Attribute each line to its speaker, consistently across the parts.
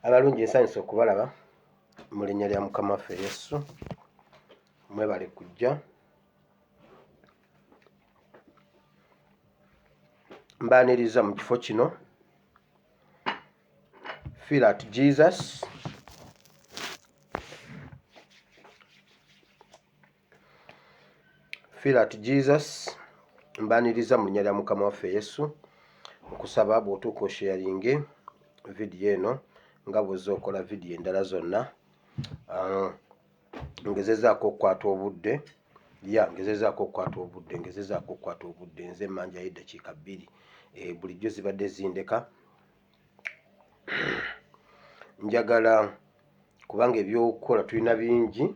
Speaker 1: Abalungi nsanyuse okubalaba mu linnya lya Mukama waffe Yesu. Mwebale kujja. Mbaaniriza mu kifo kino. Feel at Jesus. Feel at Jesus. Mbaaniriza mu linnya lya Mukama waffe Yesu. Okusaba bw'otuuka osharinge vidiyo eno nga bw'ozza okola vidiyo endala zonna. Ngezezaako okukwata obudde. Ngezezaako okukwata obudde. Nze mmanjayo eddakiika 2. Bulijjo zibadde zindeka. Njagala kubanga ebyokukola tulina bingi.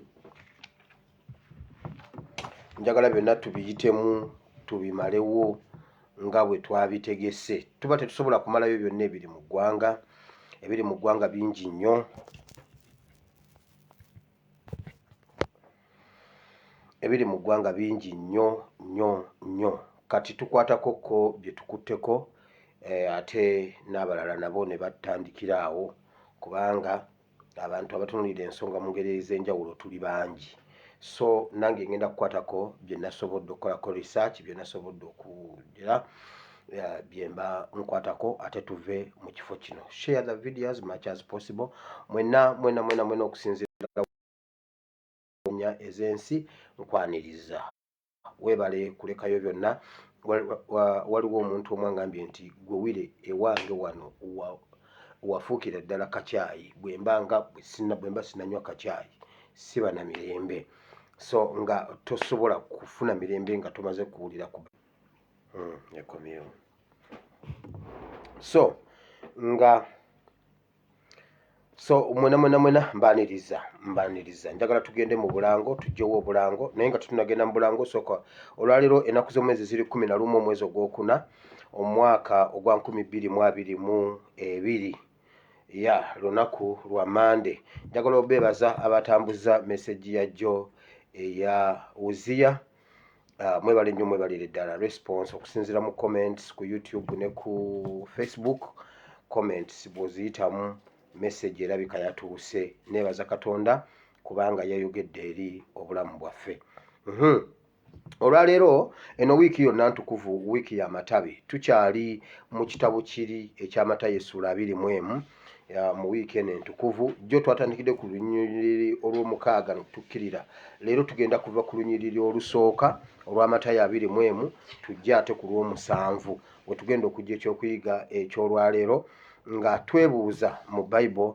Speaker 1: Njagala byonna tubiyitemu, tubimalewo nga bwe twabitegese. Tuba tetusobola kumalayo byonna ebiri mu ggwanga. Ebiri mu ggwanga bingi nnyo. Ebiri mu ggwanga bingi nnyo. Kati tukwatako bye tukutteko, ate n'abalala nabo ne batandikira awo kubanga abantu abatunuulira ensonga mu ngeri ez'enjawulo tuli bangi. So nange ngenda kukwatako bye nasobodde okukolako research, bye nasobodde okugira, bye mba nkwatako ate tuve mu kifo kino. Share the video as much as possible. Mwena okusinzira ez'ensi nkwaniriza. Weebale kulekayo byonna. Waliwo omuntu omu angambye nti gwe wire ewange wano wafuukira ddala kacaayi. Bwe mba sinanywa kacaayi siba na mirembe. So nga tosobola kufuna mirembe nga tomaze kuwulira ku ekomyewo. So mwena mbaaniriza. Njagala tugende mu bulango, tujjewo obulango naye nga tunagenda mu bulango sooka olwaleero ennaku z'omwezi ziri 11 omwezi ogwokuna omwaka ogwa 2022. Lunaku lwa Mande. Njagala obeebaza abatambuza meseji ya jjo eya Uziya. Mwebale nnyo, mwebalire ddala. Response okusinziira mu comments ku YouTube ne ku Facebook. Comments bw'oziyitamu message erabika yatuuse. Neebaza Katonda kubanga yayogedde eri obulamu bwaffe. Olwaleero eno wiiki yonna ntukuvu, wiiki y'amatabi. Tukyali mu kitabo kiri eky'Amatayo essuula 21 mu wiiki eno entukuvu. Jjo twatandikidde ku lunyiriri olw'omukaaga n'okutukkirira. Leero tugenda kuva ku lunyiriri olusooka olw'Amatayo 21 tujje ate ku lw'omusanvu we tugenda okujja ekyokuyiga eky'olwaleero nga twebuuza mu Bible,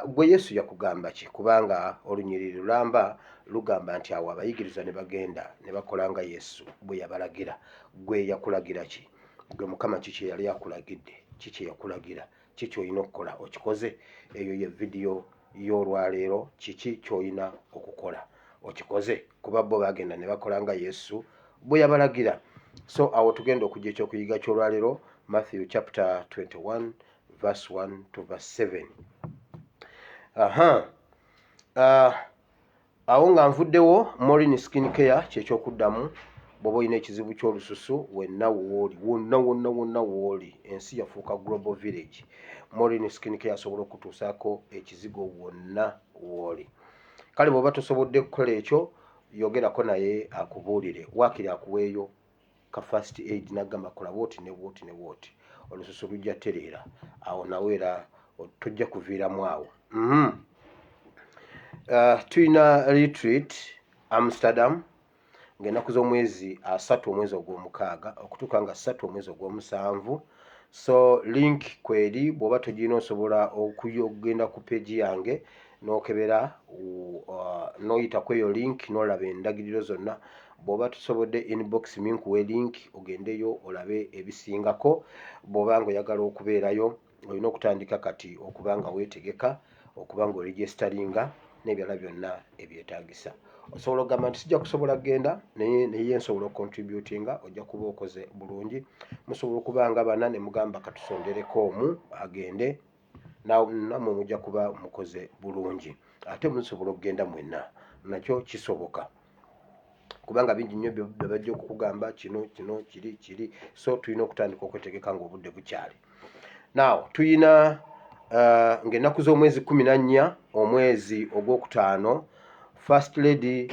Speaker 1: gwe Yesu yakugamba ki? Kubanga olunyiriri lulamba lugamba nti awo abayigiriza ne bagenda ne bakola nga Yesu bwe yabalagira. Gwe yakulagira ki? Gwe Mukama kiki yali akulagidde? Kiki yakulagira? Kiki olina okukola? Okikoze? Eyo ye vidiyo y'olwaleero. Kiki ky'olina okukola? Okikoze? Kuba bo bagenda ne bakola nga Yesu bwe yabalagira. So awo tugenda okujja ekyokuyiga ky'olwaleero, Matthew chapter 21 verse 1 to verse 7. Awo nga nvuddewo Morning Skin Care ky'ekyokuddamu bw'oba olina ekizibu ky'olususu wonna wooli. Ensi yafuuka global village. Morning Skin Care asobola okutuusaako ekizigo wonna wooli. Kale bw'oba tosobodde kukola ekyo, yogerako naye akubuulire. Waakiri akuweeyo ka first aid n'agamba kola bwoti ne bwoti. Olususu lujja tereera. Awo nawe era tojja kuviiramu awo. Tuyina retreat Amsterdam ng'ennaku z'omwezi 3 omwezi ogw'omukaaga okutuuka nga 3 omwezi ogw'omusanvu. So link kweri bw'oba togirina osobola okugenda ku page yange n'okebera n'oyita ku eyo link n'olaba endagiriro zonna. Bw'oba tusobodde inbox minkuwe link ogendeyo olabe ebisingako. Bw'oba nga oyagala okubeerayo olina okutandika kati okuba nga weetegeka okuba nga oregisteringa n'ebirala byonna ebyetaagisa. Osobola okugamba nti sijja kusobola kgenda naye nsobola okontributinga, ojja kuba okoze bulungi. Musobola okuba nga bana ne mugamba katusondereko omu agende, nammwe mujja kuba mukoze bulungi. Ate musobola okugenda mwenna, nakyo kisoboka. Kubanga bingi nnyo bye bajja okukugamba kino kiri. So tulina okutandika okwetegeka ng'obudde bukyali. Now tuyina ng'ennaku z'omwezi 14 omwezi ogwokutaano, First Lady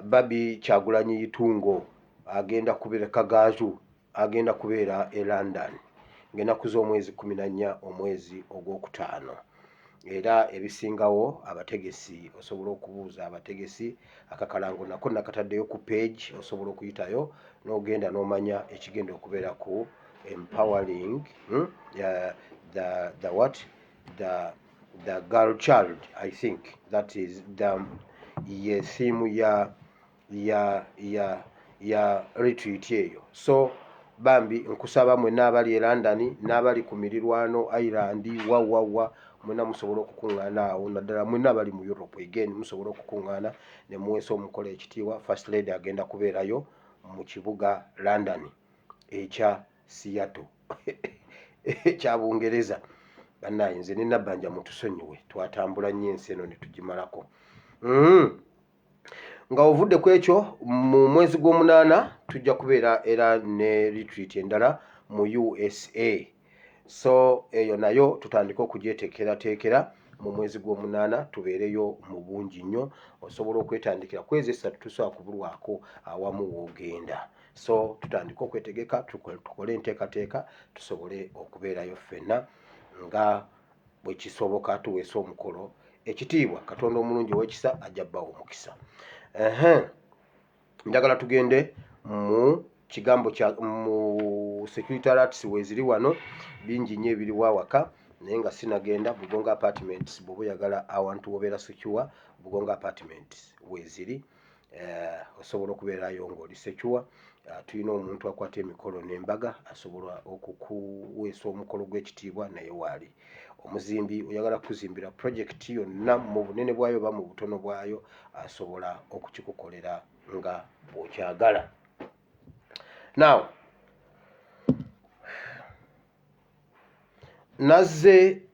Speaker 1: Babi Kyagulanyi Itungo agenda kubeera Kagaju, agenda kubeera e London ng'ennaku z'omwezi 14 omwezi ogwokutaano. Era ebisingawo abategesi osobola okubuuza abategesi, akakalango nako nakataddeyo ku page, osobola okuyitayo n'ogenda n'omanya ekigenda okubeera ku empowering the girl child. I think that is the theme ya retreat eyo. So bambi nkusaba mwenna abali e London n'abali ku mirirwano Ireland wawawa mwenna musobola okukuŋŋaana awo, naddala mwenna abali mu Europe again musobola okukuŋŋaana ne muweesa omukola ekitiibwa. First Lady agenda kubeerayo mu kibuga London ekya Seattle ekya Bungereza. Bannaye nze ne Nabbanja mutusonyiwe, twatambula nnyo ensi eno ne tugimalako. Nga ovudde ku ekyo, mu mwezi gw'omunaana tujja kubeera era ne retreat endala mu USA. So eyo nayo tutandika okugyeteekerateekera mu mwezi gw'omunaana tubeereyo mu bungi nnyo. Osobola okwetandikira kwezi 3 tusobola kubulwako awamu w'ogenda. So tutandika okwetegeka, tukole enteekateeka tusobole okubeerayo ffenna nga bwe kisoboka, tuweesa omukolo ekitiibwa. Katonda omulungi ow'ekisa ajja bbawo omukisa. Njagala tugende mu kigambo kya mu security alerts weeziri wano, bingi nnyo ebiriwo awaka naye nga sinagenda. Bugonga Apartments bw'oba oyagala awantu wobeera secure, Bugonga Apartments weeziri. Osobola okubeerayo ng'oli secure. Tulina omuntu akwata emikolo n'embaga asobola okukuweesa omukolo gw'ekitiibwa naye waali. Omuzimbi oyagala kuzimbira projekiti yonna mu bunene bwayo oba mu butono bwayo asobola okukikukolera nga bw'okyagala. Now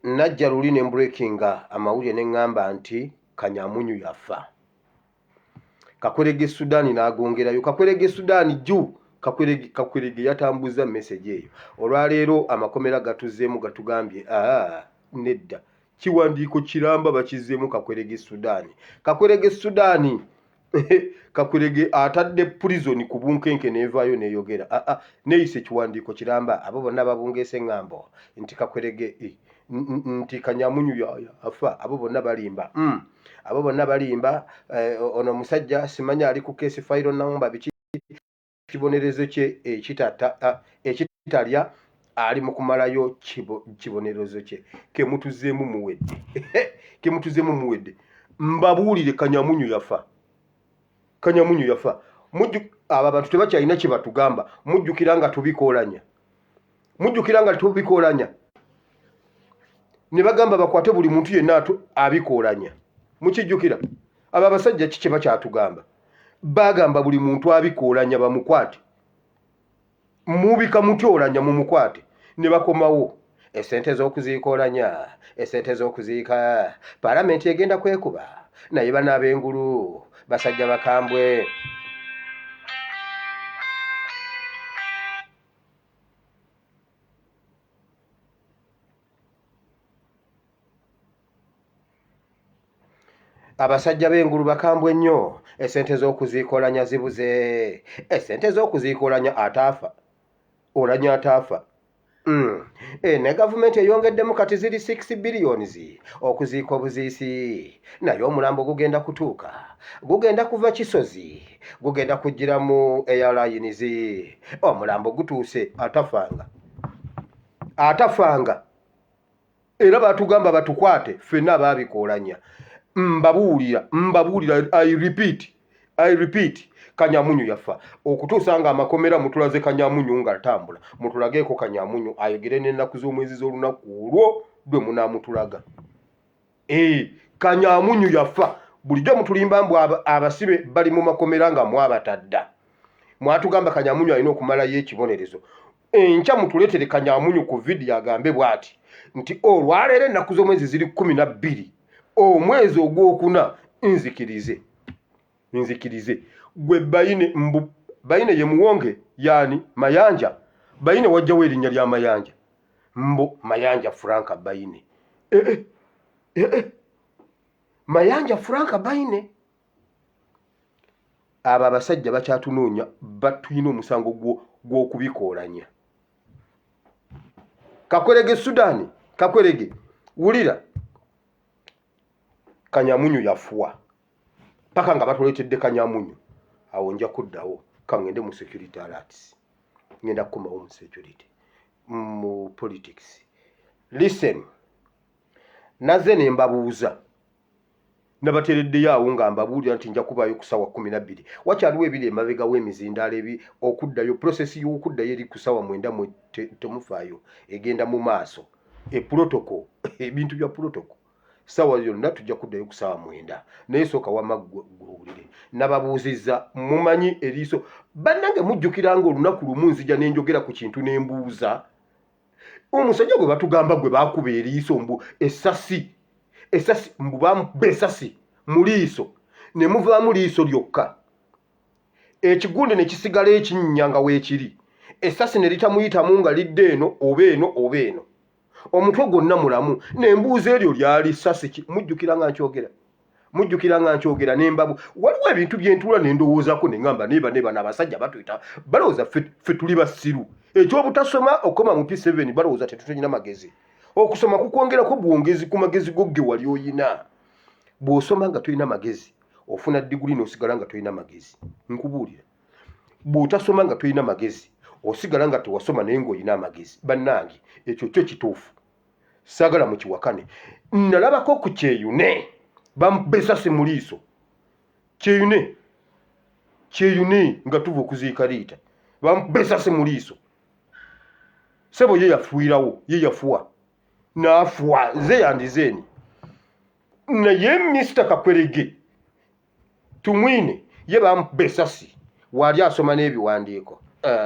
Speaker 1: najja luli ne mbreakinga amawulire ne ŋŋamba nti Kanyamunyu yafa. Kakwerege Sudaani n'agongerayo. Kakwerege Sudaani jju Kakwerege yatambuza message eyo. Olwaleero amakomera gatuzeemu gatugambye nedda kiwandiiko kiramba bakizeemu Kakwerege Sudaani. Kakwerege Sudaani Kakwerege atadde prison ku bunkenke neevaayo neeyogera. Neeyise kiwandiiko kiramba abo bonna babungeese ŋŋambo nti Kakwerege nti Kanyamunyu afa. Abo bonna balimba. Abo bonna balimba. Ono musajja simanya ali ku case file number biki kibonerezo kye ekitalya ali mu kumalayo kibonerezo kye kemutuzeemu muwedde. Mbabuulire Kanyamunyu yafa. Kanyamunyu yafa. Abo abantu tebakyalina kye batugamba. Mujjukira nga tubikoolanya. Ne bagamba bakwate buli muntu yenna abikoolanya. Mukijjukira? Abo abasajja kiki bakyatugamba? Bagamba buli muntu abikoolanya bamukwate. Mubika mutyolanya mumukwate. Ne bakomawo esente z'okuziikoolanya, esente z'okuziika. Paalamenti egenda kwekuba naye bana ab'engulu basajja bakambwe. Abasajja b'engulu bakambwe nnyo. Esente z'okuziikoolanya zibuze. Esente z'okuziikoolanya ataafa. Olanya ataafa. Ne gavumenti eyongeddemu kati ziri 6 billions okuziika obuziisi. Naye omulambo gugenda kutuuka. Gugenda kuva Kisozi. Gugenda kujjira mu airlines. Omulambo gutuuse atafanga. Era batugamba batukwate ffenna abaabikoolanya. Mbabuulira I repeat Kanyamunyu yafa. Okutuusa nga amakomera mutulaze Kanyamunyu nga atambula, mutulageeko Kanyamunyu ayogere n'ennaku z'omwezi z'olunaku olwo lwe munaamutulaga. Kanyamunyu yafa bulijjo mutulimba mbu abasibe bali mu makomera nga mwabatadda mwatugamba Kanyamunyu alina okumalayo ekibonerezo enkya mutuleetere Kanyamunyu ku vidiyo agambe bw'ati nti olwaleero ennaku z'omwezi ziri 12 omwezi ogwokuna nzikirize gwe Bayine ye muwonge yani Mayanja Bayine wajjawo erinnya lya Mayanja Mayanja Franka Bayine Mayanja Franka Bayine abo abasajja bakyatunoonya batuyina omusango gw'okubikoolanya. Kakwerege Sudani Kakwerege wulira Kanyamunyu yafuwa paka nga batuleetedde Kanyamunyu awo nja kuddawo kangende mu security alerts ngenda kukomawo mu security mu politics. Listen, naze ne mbabuuza nabatereddeyo awo nga mbabuulira nti nja kubaayo ku ssaawa 12 wakyaliwo ebiri emabega w'emizindaalo ebi okuddayo process y'okuddayo eri ku ssaawa 9 temufaayo egenda mu maaso protocol ebintu bya protocol ssaawa yonna tujja kuddayo ku ssaawa 9 naye sooka wamma gwewulire nababuuzizza mumanyi eriiso bannange mujjukiranga olunaku lumu nzija nenjogera ku kintu nembuuza omusajja gwe batugamba gwe baakuba eriiso mbu essasi mbu bamuba essasi mu liiso ne muvaamu liiso lyokka ekigundi ne kisigala ekinnya nga weekiri essasi ne litamuyitamu nga lidde eno oba eno omutwe gwonna mulamu nembuuza eryo lyali ssasi mujjukiranga nkyogera nembabu waliwo ebintu byentuula nendowoozaako neŋŋamba neba n'abasajja batuyita balowooza ffe tuli basiru ekyobutasoma okoma mu P7 balowooza tetutulina magezi okusoma kukwongerako bwongezi ku magezi gogge wali oyina bw'osoma nga tolina magezi ofuna diguli n'osigala nga tolina magezi nkubuulira bw'otasoma nga tolina magezi osigala nga tewasoma naye ng'olina amagezi bannange ekyo kyo kituufu saagala mu kiwakane nalabako ku kyeyune bamubesase mu liiso kyeyune nga tuva okuziika liita bamubesase mu liiso sebo ye yafuwa n'afuwa ze yandizeeni naye Mr. Kakwerege tumwine ye bamubesasi wali asoma n'ebiwandiiko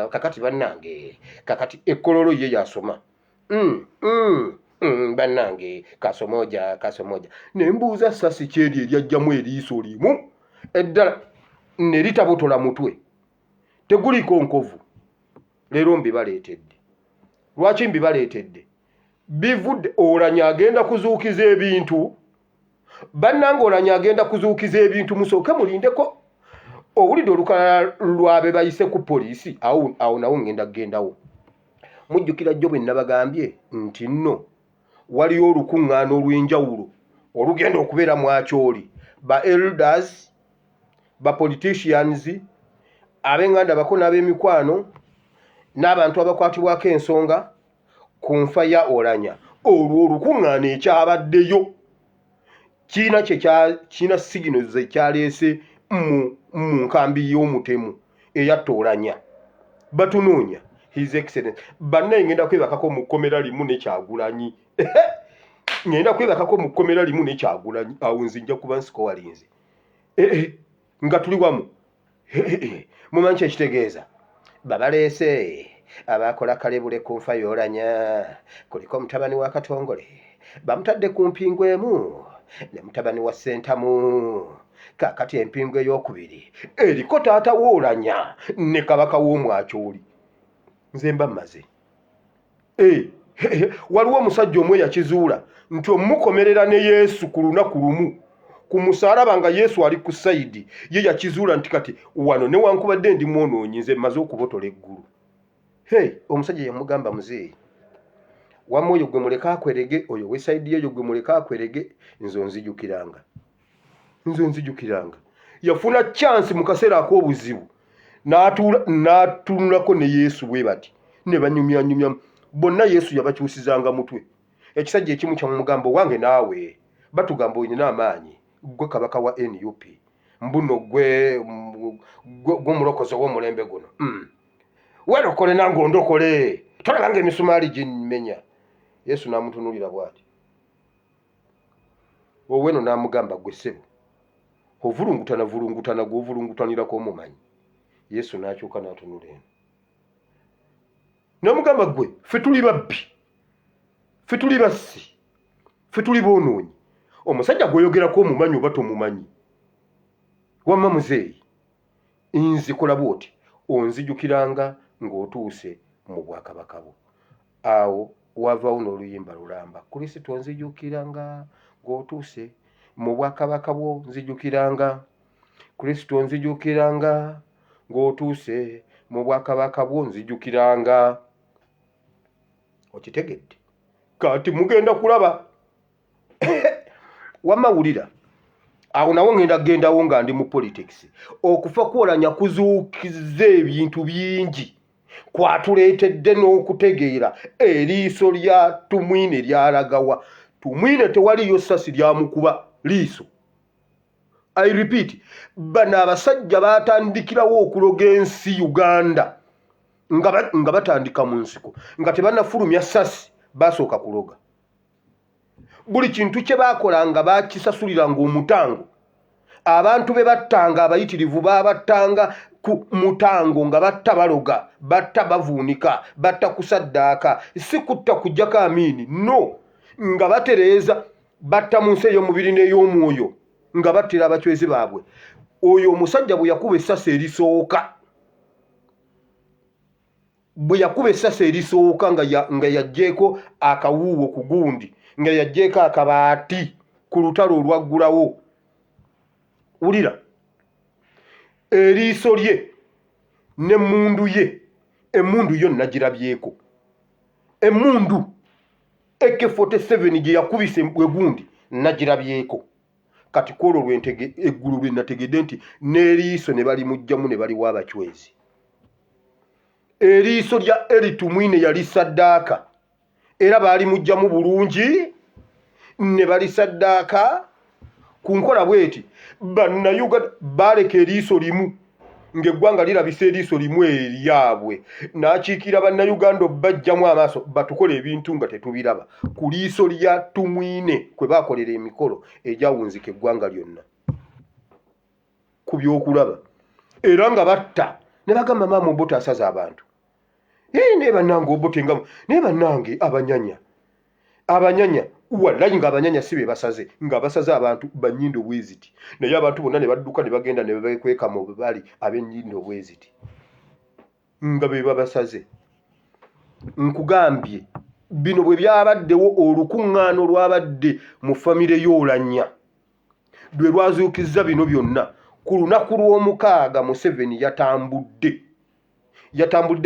Speaker 1: kakati bannange kakati ekkololo ye yasoma bannange kasomoja nembuuza sasi kyeri eryajjamu eriiso limu eddala ne litabotola mutwe teguliko nkovu leero mbibaleetedde lwaki mbibaleetedde bivudde Oulanya agenda kuzuukiza ebintu bannange Oulanya agenda kuzuukiza ebintu musooke mulindeko owulidde olukalala lwabe bayise ku poliisi awo nawo ngenda kugendawo mujjukira jjo bwe nabagambye nti nno waliyo olukuŋŋaana olw'enjawulo olugenda okubeera mwakyoli ba elders ba politicians ab'enganda bako n'ab'emikwano n'abantu abakwatibwako ensonga ku nfa ya Oulanya olwo olukuŋŋaana ekyabaddeyo kiina sigino ze kyaleese mu nkambi y'omutemu eyatta Oulanya batunoonya his excellence bannaye ngenda kwebakako mu kkomera limu ne Kyagulanyi ngenda kwebakako mu kkomera limu ne Kyagulanyi awo nzinja kuba nsiko walinze nga tuli wamu mumanyi kyekitegeeza babaleese abakola kalebule ku nfa y'Oulanya kuliko mutabani wa Katongole bamutadde ku mpingo emu ne mutabani wa Ssentamu kakati empingo ey'okubiri eriko taata w'Oulanya ne kabaka w'omwakyoli nze mba mmaze waliwo omusajja omwe yakizuula nti omukomerera ne Yesu ku lunaku lumu ku musaalaba nga Yesu ali ku sayidi ye yakizuula nti kati wano newankubadde ndi mwonoonyi nze mmaze okubotola eggulu omusajja yamugamba muzeeyi wamma oyo gwe muleka akwerege oyo wesayidi eyo gwe muleka akwerege nze nzijukiranga yafuna chance mu kaseera ak'obuzibu n'atunulako ne Yesu bwe bati ne banyumya bonna Yesu yabakyusizanga mutwe ekisajja ekimu kya mugambo wange naawe batugamba olina amaanyi gwe kabaka wa NUP mbuno gwe mulokozi w'omulembe guno werokole nange ondokole tolabanga emisumaali gye mmenya Yesu n'amutunulira bw'ati oweno n'amugamba gwe ssebo ovulungutana gw'ovulungutanirako omumanyi. Yesu n'akyuka n'atunula eno n'amugamba gwe ffe tuli babbi, ffe tuli bassi, ffe tuli boonoonyi. Omusajja gweyogerako omumanyi oba tomumanyi? Wamma muzeeyi nzi kola bw'oti onzijukiranga ng'otuuse mu bwakabaka bwo. Awo wavaawo n'oluyimba lulamba, Kristo nzijukiranga ng'otuuse mu bwakabaka bwo, nzijukiranga Kristo nzijukiranga ng'otuuse mu bwakabaka bwo, nzijukiranga. Okitegedde? Kati mugenda kulaba wamawulira awo nawo ngenda kugendawo nga ndi mu politics. Okufa kwolanya kuzuukiza ebintu bingi, kwatuleetedde n'okutegeera eriiso lya Tumwine lyalagawa. Tumwine tewaliyo ssasi lyamukuba liiso. I repeat, bano abasajja baatandikirawo okuloga ensi Uganda nga batandika mu nsiko nga tebannafulumya ssasi, basooka kuloga. Buli kintu kye baakolanga baakisasuliranga omutango. Abantu be battanga abayitirivu baabattanga ku mutango nga batta baloga, batta bavuunika, batta kusaddaaka, si kutta kujjako amiini, no, nga batereeza, batta mu nsi ey'omubiri n'ey'omwoyo, nga battira abacwezi baabwe. Oyo omusajja bwe yakuba essasi erisooka, bwe yakuba essasi erisooka nga yaggyeko akawuuwo ku gundi, nga yaggyeko akabaati ku lutalo olwaggulawo, wulira, eriiso lye n'emmundu ye, emmundu yo nagirabyeko. Emmundu AK-47 gye yakubise egundi nagirabyeko. Kati kwolwo eggulu lwe nategedde nti n'eriiso ne balimugjamu ne baliwo abacwezi. Eriiso lya Tumwine yali saddaaka era baalimugjamu bulungi ne balisaddaaka ku nkola bweti. Bannayuganda baaleka eriiso limu ng'eggwanga lirabisa eriiso limu eryabwe, n'akiikira bannayuganda bajjamu amaaso batukola ebintu nga tetubiraba ku liiso lya Tumwine kwe baakolera emikolo egyawunzika eggwanga lyonna ku by'okulaba, era nga batta ne bagamba maama Obote asaza abantu. Naye bannange Obote naye bannange abanyanya wallahi ng'abanyanya si be basaze, ng'abasaze abantu bannyindo bweziti, naye abantu bonna ne badduka ne bagenda ne bekweka mu bali ab'ennyindo bweziti nga be babasaze. Nkugambye bino bwe byabaddewo, olukuŋŋaano lwabadde mu famire y'Olanya lwe lwazuukizza bino byonna. Ku lunaku lw'omukaaga Museveni yatambudde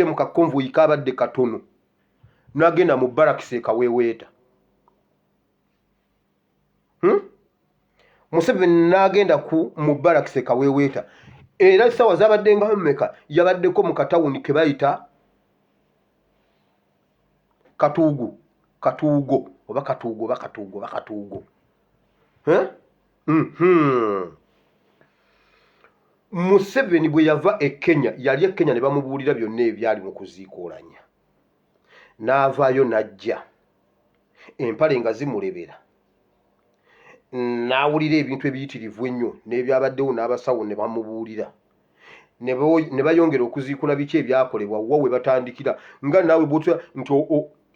Speaker 1: mu kakonvoyi kaabadde katono n'agenda mu barakisi ekaweeweeta. Museveni n'agenda mu barakisi ekaweeweeta, era essaawa zaabadde nga mmeka, yabaddeko mu katawuni ke bayita Katuugo oba Katuugo. Museveni bwe yava e Kenya, yali e Kenya ne bamubuulira byonna ebyali mu kuziika Olanya, n'avaayo n'ajja empale nga zimulebera, n'awulira ebintu ebiyitirivu ennyo n'ebyabaddewo, n'abasawo ne bamubuulira, ne bayongera okuziikula biki ebyakolebwa wa we batandikira. Nga naawe bw'otya nti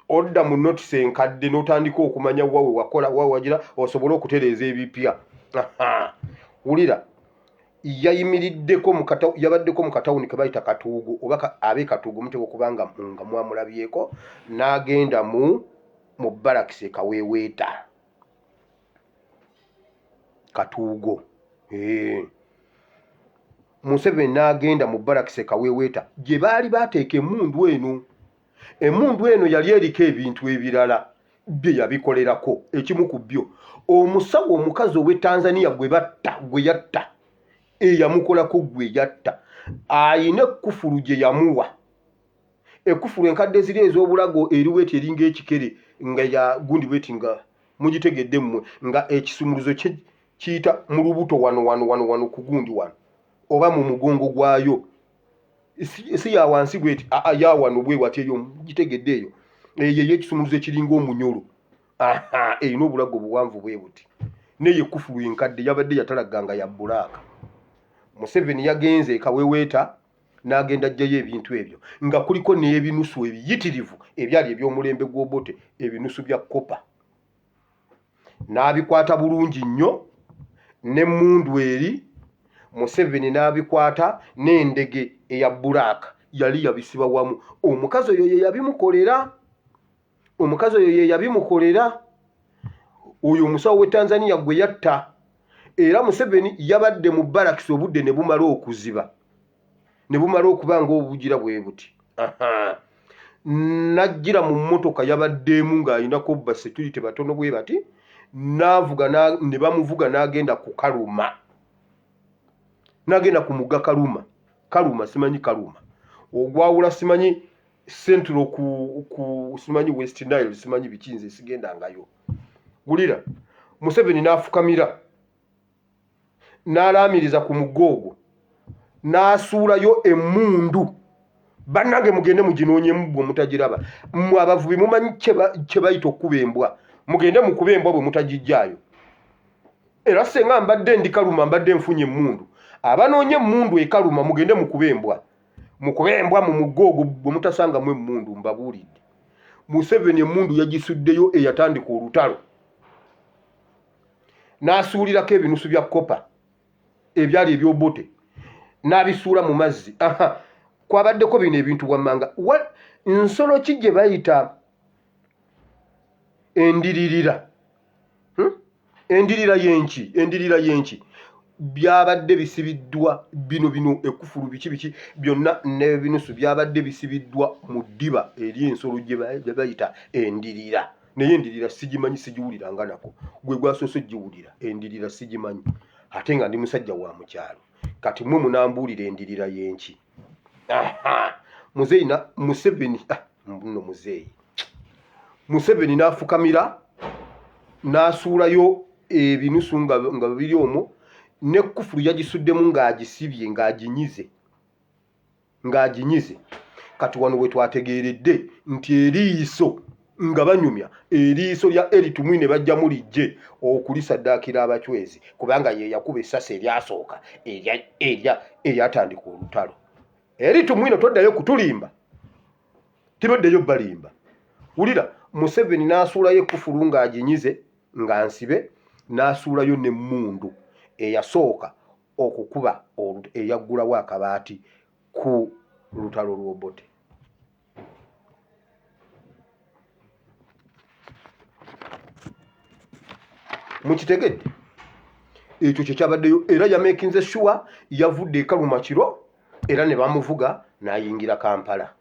Speaker 1: odda mu notisi enkadde n'otandika okumanya wa we wakola, wa wagira osobole okutereeza ebipya. Wulira, yayimiriddeko yabaddeko mu katawuni ke bayita Katuugo oba ab'e Katuugo mutego kubanga nga mwamulabyeko, n'agenda mu barakisi ekaweeweeta Katuugo. Museveni n'agenda mu barakisi ekaweeweeta gye baali bateeka emmundu eno. Emmundu eno yali eriko ebintu ebirala bye yabikolerako. Ekimu ku byo, omusawo omukazi ow'e Tanzania gwe yatta, eyamukolako gwe yatta, ayina ekkufulu gye yamuwa, ekkufulu enkadde ziri ez'obulago eriweeti eringa ekikere nga ya gundi bweti nga mugitegedde mmwe, nga ekisumuluzo kiyita mu lubuto wano ku gundi wano oba mu mugongo gwayo, si ya wansi bweti ya wano bwe wati eyo mugitegedde eyo, eyo ekisumuluzo ekiringa omunyolo. Erina obulago buwanvu bwe buti. neye kufulu enkadde yabadde yatalaganga ya bbulaaka. Museveni yagenze ekaweweeta n'agenda ajjayo ebintu ebyo nga kuliko n'ebinusu ebiyitirivu ebyali eby'omulembe gw'Obote, ebinusu bya kopa. N'abikwata bulungi nnyo n'emmundu eri. Museveni n'abikwata n'endege eya bbulaaka yali yabisiba wamu. Omukazi oyo ye yabimukolera. Oyo omusawo w'e Tanzania gwe yatta. Era Museveni yabadde mu barakisi obudde ne bumala okuziba, ne bumala okuba ng'obugira bwe buti. N'ajjira mu mmotoka yabaddeemu ng'alinako ba security batono bwe bati, n'avuga ne bamuvuga n'agenda ku Kaluma. N'agenda ku mugga Kaluma simanyi Kaluma. Ogwawula simanyi Central ku simanyi West Nile simanyi bikinze sigendangayo. Gulira Museveni n'afukamira n'alaamiriza ku mugoogo n'asuulayo emmundu. Bannange mugende muginoonyemu bwe mutagiraba. Mmwe abavubi mumanyi kye bayita okkuba embwa. Mugende mukuba embwa bwe mutagijjaayo. Era senga mbadde ndi Kaluma mbadde nfunye emmundu. Abanoonye emmundu e Kaluma mugende mukuba embwa. Mukuba embwa mu mugoogo bwe mutasangamu emmundu mbabuulidde. Museveni emmundu yagisuddeyo eyatandika olutalo. N'asuulirako ebinusu bya kopa ebyali eby'Obote n'abisuula mu mazzi. Kwabaddeko bino ebintu wammanga. Nsolo ki gye bayita endiririra? Endirira y'enki byabadde bisibiddwa bino ekufulu biki byonna n'ebinusu byabadde bisibiddwa mu ddiba eri ensolo gye bayita endirira. Naye endirira sigimanyi, sigiwuliranga nako. Gwe gwasoose giwulira endirira sigimanyi, ate nga ndi musajja wa mukyalo. Kati mmwe munambuulira endirira y'enki. Muzeeyi Museveni nno muzeeyi Museveni n'afukamira n'asuulayo ebinusu nga biri omwo, n'ekkufulu yagisuddemu ng'agisibye ng'aginyize. Kati wano we twategeeredde nti eriiso nga banyumya eriiso lya Eritumwi ne bajja mulijje okulisaddaakira abachwezi, kubanga ye yakuba essasi eryasooka eryatandika olutalo. Eritumwi no toddayo kutulimba, tibaddeyo balimba. Wulira Museveni n'asuulayo ekkufulu ng'aginyize nga nsibe, n'asuulayo n'emmundu eyasooka okukuba eyaggulawo akabaati ku lutalo lw'Obote. Mukitegedde ekyo kye kyabaddeyo. Era yamekinze sure yavudde e Kaluma kiro, era ne bamuvuga n'ayingira Kampala.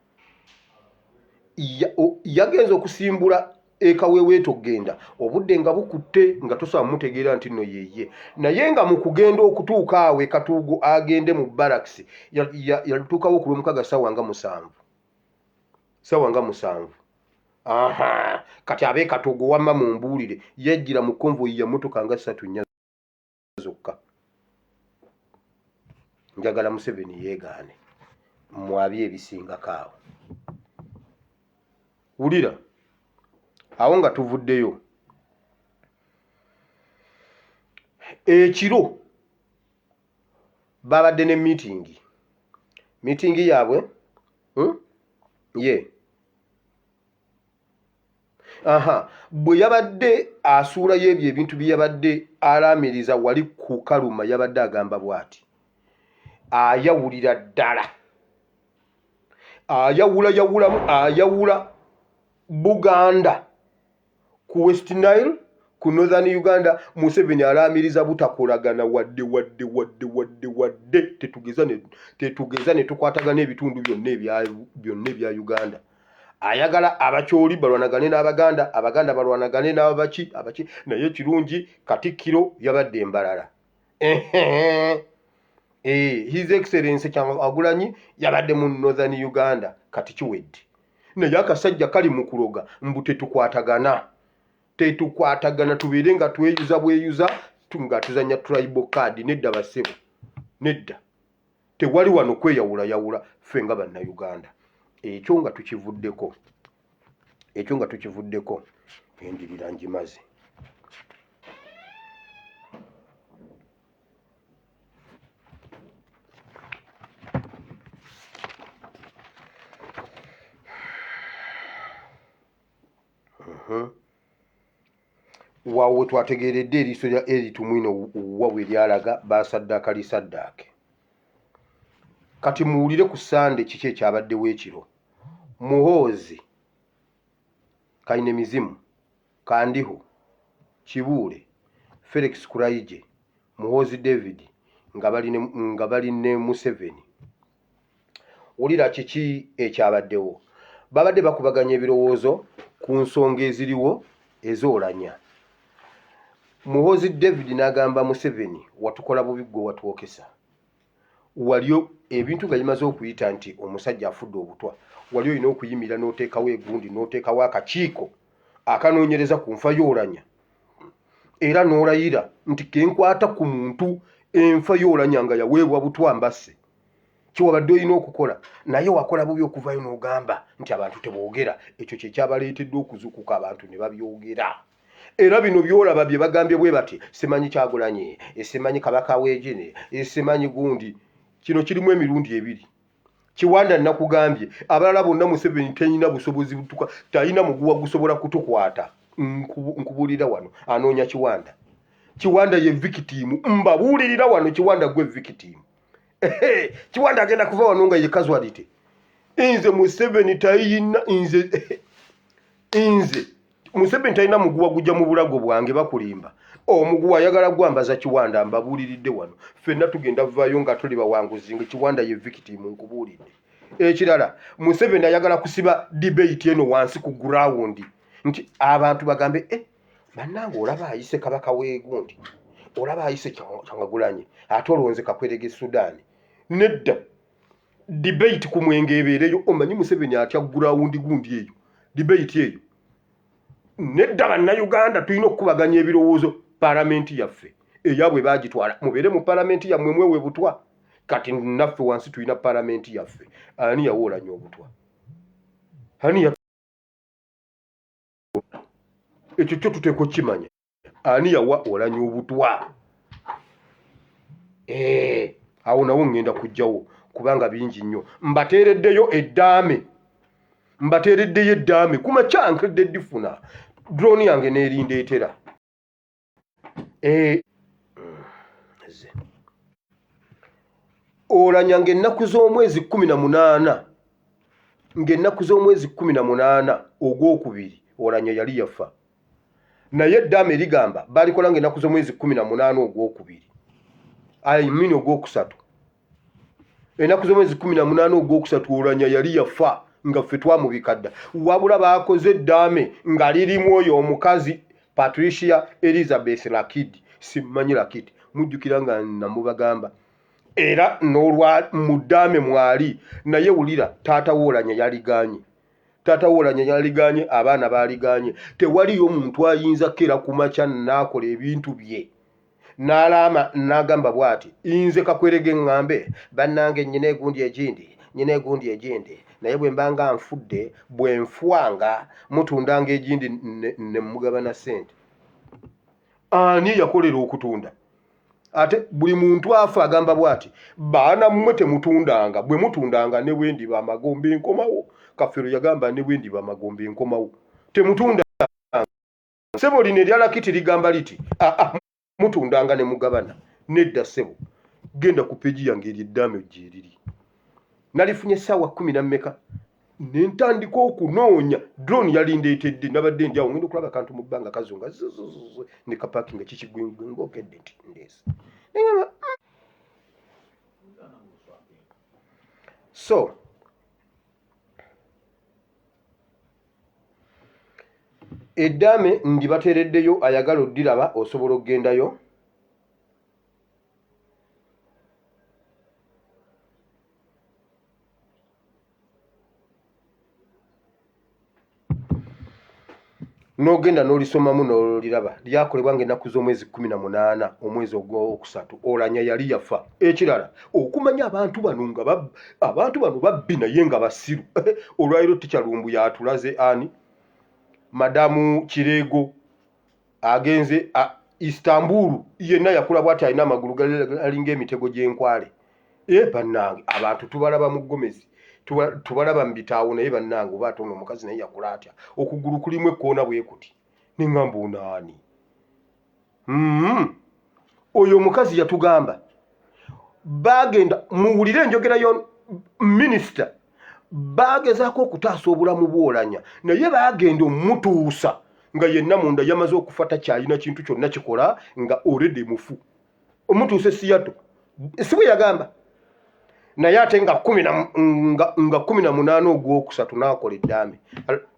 Speaker 1: Yagenza okusimbula ekaweweeto okugenda, obudde nga bukutte nga tosobola mutegeera nti nno yeye. Naye nga mu kugenda okutuuka awo Katuugo agende mu barakisi yatuukawo ku Lwomukaaga ssaawa nga musanvu. Kati abe Katuugo wamma mumbuulire yajjira mu konvoyi ya motoka nga 3 nnya zokka. Njagala Museveni yeegaane mwabye ebisingako awo. Wulira awo nga tuvuddeyo ekiro babadde ne miitingi yaabwe bwe yabadde asuulayo ebyo ebintu bye yabadde alaamiriza wali ku Kaluma, yabadde agamba bw'ati: ayawulira ddala, ayawula Buganda ku West Nile, ku Northern Uganda. Museveni alaamiriza butakolagana wadde tetugeza ne tukwatagana ebitundu byonna ebya Uganda. Ayagala abakyoli balwanagane n'Abaganda, Abaganda balwanagane n'abaki. Naye kirungi Katikkiro yabadde embalala. His Excellency Kyagulanyi yabadde mu Northern Uganda, kati kiwedde. Naye akasajja kali mu kuloga mbu tetukwatagana tubeere nga tweyuza bweyuza nga tuzanya tribal card. Nedda basebo, nedda. Tewali wano kweyawulayawula ffe nga Bannayuganda. Ekyo nga tukivuddeko endirira njimaze. Wawe twategeredde eriiso lya eritumwino wawe lyalaga basaddaaka lisaddaake. Kati muwulire ku Sande kiki ekyabaddewo ekiro. Muhoozi, Kayine Mizimu, Kandiho, Kibuule, Felix Kurayije, Muhoozi David nga bali ne Museveni. Wulira kiki ekyabaddewo. Babadde bakubaganya ebirowoozo ku nsonga eziriwo ezoolanya. Muhoozi David n'agamba Museveni, watukola bubi gwe watwokesa. Waliyo ebintu nga bimaze okuyita nti omusajja afudde obutwa. Waliyo olina okuyimira n'oteekawo egundi n'oteekawo akakiiko akanoonyereza ku nfa y'Oulanya. Era n'olayira nti kenkwata ku muntu enfa y'Oulanya nga yaweebwa butwa mbase. Kiwabadde olina okukola, naye wakola bubi okuvayo n'ogamba nti abantu teboogera. Ekyo kye kyabaleetedde okuzukuka abantu ne babyogera. Era bino byolaba bye bagambye bwe bati, Semanyi Kyagulanyi, Semanyi Kabaka w'Egine, Semanyi gundi. Kino kirimu emirundi ebiri. Kiwanda nakugambye abalala bonna Museveni talina busobozi butuka, talina muguwa gusobola kutukwata. Nkubulira wano anoonya Kiwanda. Kiwanda ye victim. Mbabuulirira wano Kiwanda gwe victim. Kiwanda agenda kuva wano nga ye casualty. Inze Museveni talina inze Museveni talina muguwa gujja mu bulago bwange bakulimba. Omuguwa ayagala gwambaza Kiwanda mbabuuliridde wano. Ffenna tugenda vaayo nga tuli bawanguzi nga Kiwanda ye victim nkubuulidde. Ekirala Museveni ayagala kusiba debate eno wansi ku ground nti abantu bagambe bannange olaba ayise Kabaka w'Egundi, olaba ayise Kyagulanyi, ate olowooza Kakwerege Sudaani. Nedda debate ku mwenge ebeereyo. Omanyi Museveni atya ground gundi eyo debate eyo. Nedda bannayuganda tulina okukubaganya ebirowoozo. Palamenti yaffe eyabwe bagitwala mubeere mu palamenti yammwe mwewe butwa. Kati naffe wansi tulina palamenti yaffe. Ani yawa Oulanya obutwa? Ani ya ekyo kyo tuteeko kimanya. Ani yawa Oulanya obutwa? Awo nawo ngenda kujjawo kubanga bingi nnyo. Mbateereddeyo eddaame kumakya nkedde ddifuna drone yange n'erindeetera. Oulanya ng'ennaku z'omwezi 18 ogwokubiri Oulanya yali yafa. Naye eddaame ligamba balikola ng'ennaku z'omwezi 18 ogwokubiri. Ayimini ogwokusatu. Ennaku z'omwezi 18 ogwokusatu Oulanya yali yafa nga ffe twamubikadda. Wabula baakoze eddaame nga lirimu oyo omukazi Patricia Elizabeth Lakid. Simanyi Lakid. Mujjukira nga namubagamba. Era n'olwa mu ddaame mwali. Naye wulira taata w'Oulanya yaliganye. Taata w'Oulanya yaliganye, abaana baliganye. Tewaliyo omuntu ayinza kera kumakya n'akola ebintu bye. N'alaama n'agamba bw'ati, nze Kakwerege ŋŋambe bannange nnyina egundi egindi. Naye bwe mbanga nfudde, bwe nfwanga mutundanga egindi ne mugabana ssente. Ani yakolera okutunda? Ate buli muntu afa agamba bw'ati, baana mmwe temutundanga, bwe mutundanga ne bwe ndiba amagombe nkomawo. Kafero yagamba ne bwe ndiba amagombe nkomawo. Temutundanga. Ssebo lino eryala kiti ligamba liti, mutundanga ne mugabana. Nedda ssebo. Genda ku peji yange ery'eddaame gye liri. Nalifunye essaawa 10 na mmeka. Nentandika okunoonya. Drone yalindeetedde nabadde ndi awo ngenda okulaba akantu mu bbanga kazunga ne kapakinga kikigwengwe ng'okedde nti ndeese. So eddaame ndibateereddeyo ayagala oddiraba osobola okgendayo. N'ogenda n'olisomamu n'oliraba. Lyakolebwa ng'ennaku z'omwezi 18 omwezi ogwokusatu Oulanya yali yafa. Ekirala okumanya abantu bano babbi naye nga basiru. Olwaliro Tikyalumbu yatulaze ani Madamu Kireego agenze Istanbul yenna yakula bw'ati alina amagulu alinga emitego gy'enkwale. Bannange abantu tubalaba mu Gomezi tubalaba mu bitaawo naye bannange oba ate ono omukazi naye yakola atya okugulu kulimu ekkoona bwe kuti neŋŋamba onaani oyo omukazi yatugamba bagenda muwulire enjogera yo minisita bagezaako okutaasa obulamu bw'Oulanya naye bagenda omutuusa nga yenna munda yamaze okufa takyalina kintu kyonna kikola nga already mufu omutuuse siyato si bwe yagamba naye ate nga 18 ogwokusatu n'akola eddaame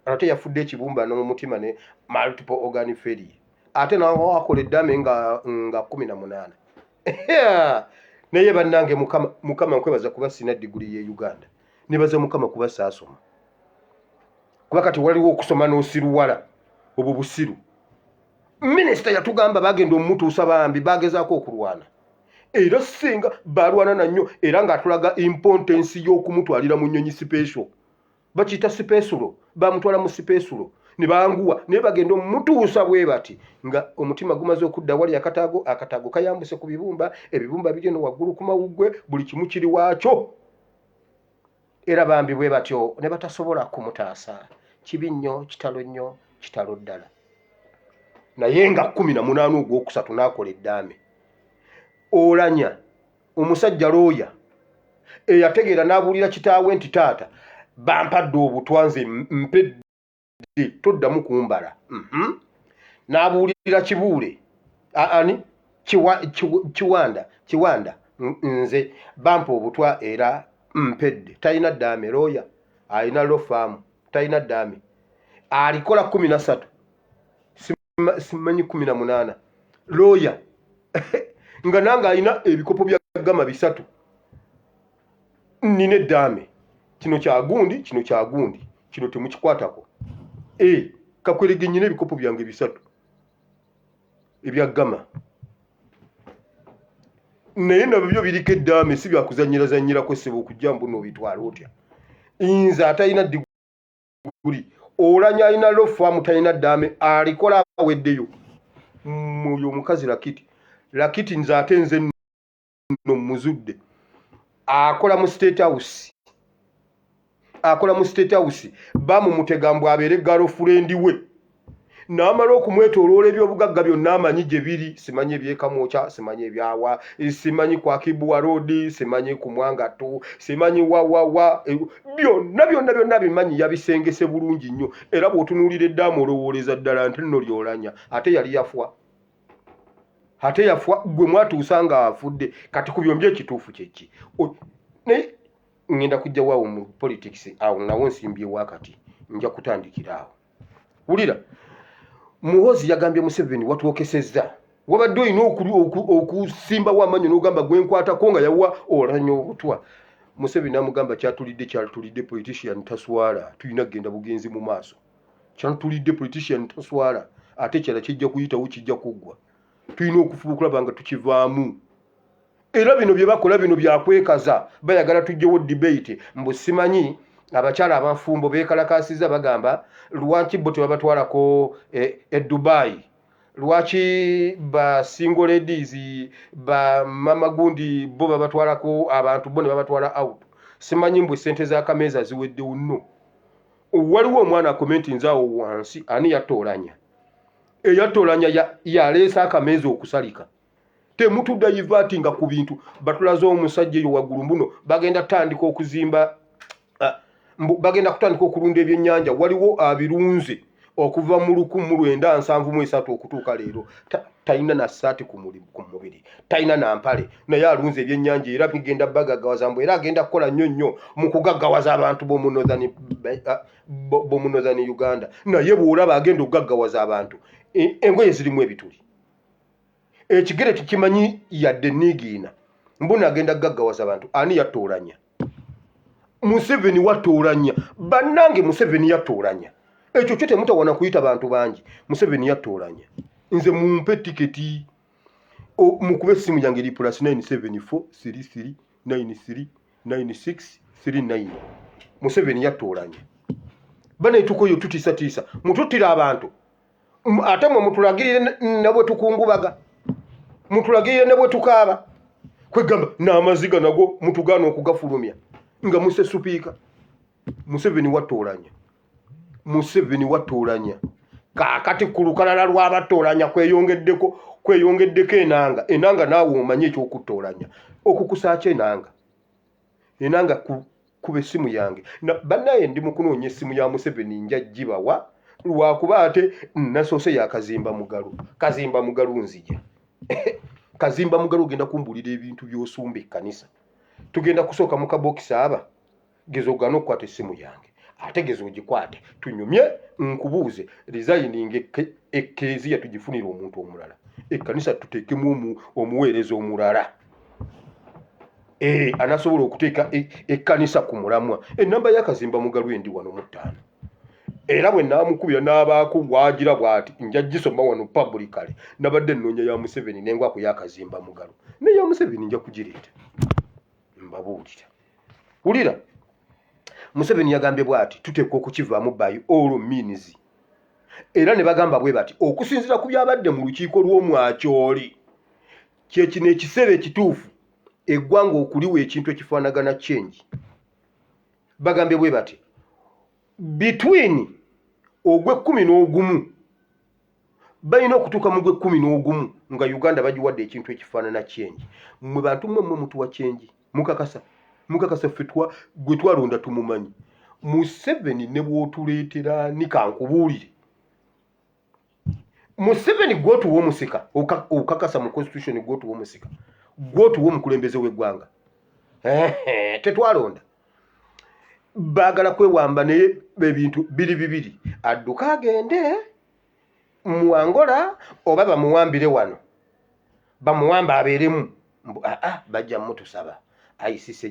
Speaker 1: ate yafudde ekibumba n'omutima ne multiple organ failure ate nawo akola eddaame nga 18 naye bannange mukama nkwebaza kuba sina diguli ye Uganda nibaza mukama kuba saasoma kuba kati waliwo okusoma n'osiruwala obwo busiru minisita yatugamba bagenda omutuusa bambi bagezaako okulwana era singa balwana nannyo era ng'atulaga importance y'okumutwalira mu nnyonyi sipeeso bakiyita sipeesulo bamutwala mu sipeesulo ne banguwa naye bagenda omutuusa bwe bati nga omutima gumaze okudda wali akataago kayambuse ku bibumba ebibumba biri no waggulu ku mawuggwe buli kimu kiri waakyo era bambi bwe batyo ne batasobola kumutaasa kibi nnyo kitalo ddala naye nga 18 ogwokusatu n'akola eddaame Oulanya omusajja looya eyategeera n'abuulira kitaawe nti taata bampadde obutwanze mpedde toddamu kumbala n'abuulira kibuule ani kiwanda nze bampa obutwa era mpedde talina ddaame looya alina lofaamu talina ddaame alikola 13 simanyi 18 looya nga nange alina ebikopo bya gama 3 nina eddaame kino kyagundi kino temukikwatako kakwerege nyina ebikopo byange 3 ebya gama naye nabyo biriko eddaame si byakuzanyirazanyirako ssebo okujja mbuno obitwala otya nze atalina diguli Oulanya alina lofaamu talina ddaame alikola aweddeyo oyo omukazi lakiti nze ate nze nno muzudde akola mu state house bamumutega mbw abeere girlfriend we n'amala okumwetooloola ebyobugagga byonna amanyi gye biri simanyi ebyekamwoca simanyi ebyawa simanyi kwa Kibuwa Road simanyi ku Mwangato simanyi wawawa byonna bimanyi yabisengese bulungi nnyo era bw'otunuulira eddamu olowooleza ddala nti nno ly'Oulanya ate yali yafwa gwe mwatuusa nga afudde kati ku byombi ekituufu kyeki naye ngenda kujja waawo mu politics awo nawo nsimbyewo akati nja kutandikira awo wulira Muhoozi yagambye Museveni watwokesezza wabadde olina okusimbawo amanyi n'ogamba gwenkwatako nga yawa Oulanya obutwa Museveni amugamba kyatulidde politician taswala tulina kugenda bugenzi mu maaso kyatulidde politician taswala ate kyala kijja kuyitawo kijja kuggwa tulina okufuba okulaba nga tukivaamu era bino bye bakola bino byakwekaza bayagala tujjewo debate mbu simanyi abakyala abanfumbo beekalakaasiza bagamba lwaki bo tebabatwalako Dubai lwaki ba single ladies ba mama gundi bo babatwalako abantu bo ne babatwala out simanyi mbwe sente za kameeza ziweddewo nno waliwo omwana akomenti nzaawo wansi ani yatta Oulanya eyatoolanya yaleesa akameeza okusalika temutudda yivatinga ku bintu batulaze omusajja eyo waggulu mbuno bagenda kutandika okuzimba bagenda kutandika okulunda ebyennyanja waliwo abirunze okuva mu 1973 okutuuka leero talina na ssaati ku mubiri talina na mpale naye alunze ebyennyanja era bigenda bagaggawaza mbu era agenda kukola nnyo mu kugaggawaza abantu b'omu Northern Uganda naye bw'olaba agenda okugaggawaza abantu engoye zirimu ebituli ekigere tekimanyi yadde nigiina mbona agenda gaggawaza abantu ani yatta Oulanya Museveni watta Oulanya bannange Museveni yatta Oulanya ekyo kyo temutawana kuyita bantu bangi Museveni yatta Oulanya nze mumpe tiketi mukube essimu yange eri +974 33 93 96 Museveni yatta Oulanya bana etukoyo tutisa mututira abantu ate mwe mutulagirire nabwe tukungubaga mutulagirire nabwe tukaaba kwegamba n'amaziga nago mutugaana okugafulumya nga muse supiika Museveni watoolanya kaakati ku lukalala lw'abatoolanya kweyongeddeko enanga naawe omanye ekyokutoolanya okukusaacha enanga kuba essimu yange bannaye ndi mu kunoonya essimu ya Museveni nja gibawa lwakuba ate nasoose yakazimba mugalo nzija kazimba mugalo ogenda kumbulira ebintu by'osumba ekkanisa tugenda kusooka mu kabokisi aba gezo ogana okukwata essimu yange ate gezo ogikwate tunyumye nkubuuze resigning ekkereziya tugifunira omuntu omulala ekkanisa tuteekemu omuweereza omulala anasobola okuteeka ekkanisa ku mulamwa ennamba y'akazimba mugalo endi wano mu 5 era bwe naamukubira n'abaako bwagira bw'ati nja gisoma wano publicly nabadde nnoonya ya Museveni n'engwako y'akazimba mugalo naye ya Museveni nja kugireeta mbabuulira wulira Museveni yagambye bw'ati tuteekwa okukivaamu by all means era ne bagamba bwe bati okusinziira ku byabadde mu lukiiko lw'omwakyoli kyekino ekiseera ekituufu eggwanga okuliwa ekintu ekifaanagana change bagambye bwe bati between ogw'e11 balina okutuuka mu gw'e11 nga Uganda bagiwadde ekintu ekifaanana change mmwe bantu mmwe mutuwa change mukakasa ffe gwe twalonda tumumanyi Museveni ne bw'otuleetera ni kankubuulire Museveni gwotuwa omusika okakasa mu constitution gwotuwa omusika gwotuwa omukulembeze w'eggwanga tetwalonda baagala kwewamba naye ebintu bibiri adduka agende mu Angola oba bamuwambire wano bamuwamba abeeremu bajja mutusaba ICC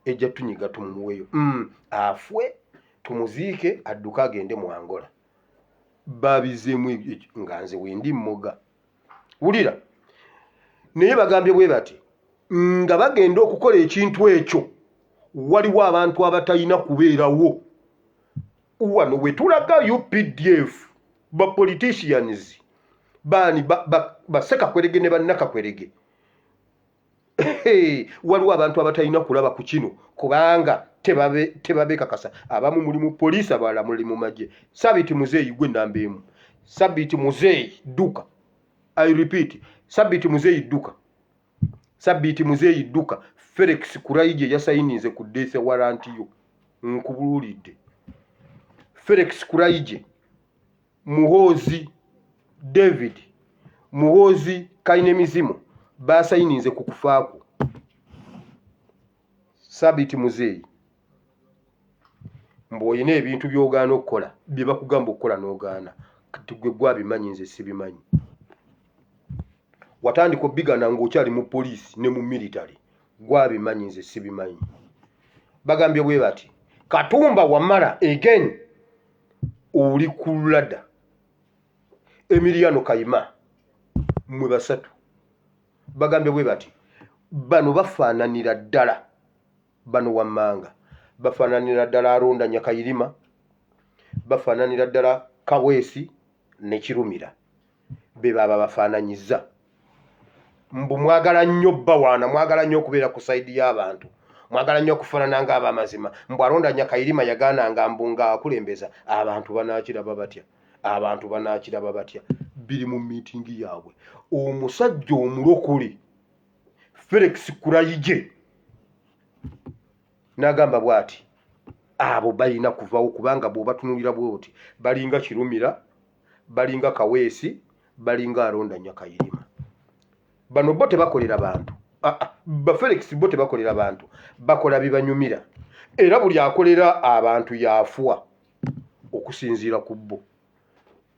Speaker 1: ejja tunyiga tumuweeyo afwe tumuziike adduka agende mu Angola babizeemu nga nze wendi mmoga wulira naye bagambye bwe bati nga bagenda okukola ekintu ekyo waliwo abantu abatalina kubeerawo wano wetulaga UPDF ba politicians bani basekakwerege ne bannakakwerege waliwo abantu abatalina kulaba ku kino kubanga tebabe kakasa abamu muli mu poliisi abalala muli mu magye Sabiti Muzeeyi gwe namba emu Sabiti Muzeeyi duka I repeat Sabiti Muzeeyi duka Felix Kuraije yasayinize ku death warrant yo nkubululidde Felix Kuraije Muhozi David Muhozi Kainemizimo basayinize ku kufaako Sabiti Muzeeyi mboyine ebintu by'ogaana okukola bye bakugamba okukola n'ogaana kati gwe gwabimanyi nze sibimanyi watandika obigana ng'okyali mu poliisi ne mu military gwabimanyi nze sibimanyi bagambye bwe bati Katumba Wamala again oli ku ladda Emiliano Kayima mwe basatu bagambye bwe bati bano bafaananira ddala bano wammanga bafaananira ddala Alonda Nyakayirima bafaananira ddala Kaweesi ne Kirumira be baba bafaananyiza mbu mwagala nnyo bawaana mwagala nnyo okubeera ku sayidi y'abantu mwagala nnyo okufaanana ng'abamazima mbu Alonda Nyakayirima yagaananga mbu ng'akulembeza abantu banaakiraba batya biri mu miitingi yaabwe omusajja omulokole Felix Kuraije n'agamba bw'ati abo balina kuvawo kubanga bw'obatunulira bw'oti balinga Kirumira balinga Kaweesi balinga Alonda Nyakayirima bano bo tebakolera bantu ba Felix bo tebakolera bantu bakola bibanyumira era buli akolera abantu yaafwa okusinziira ku bo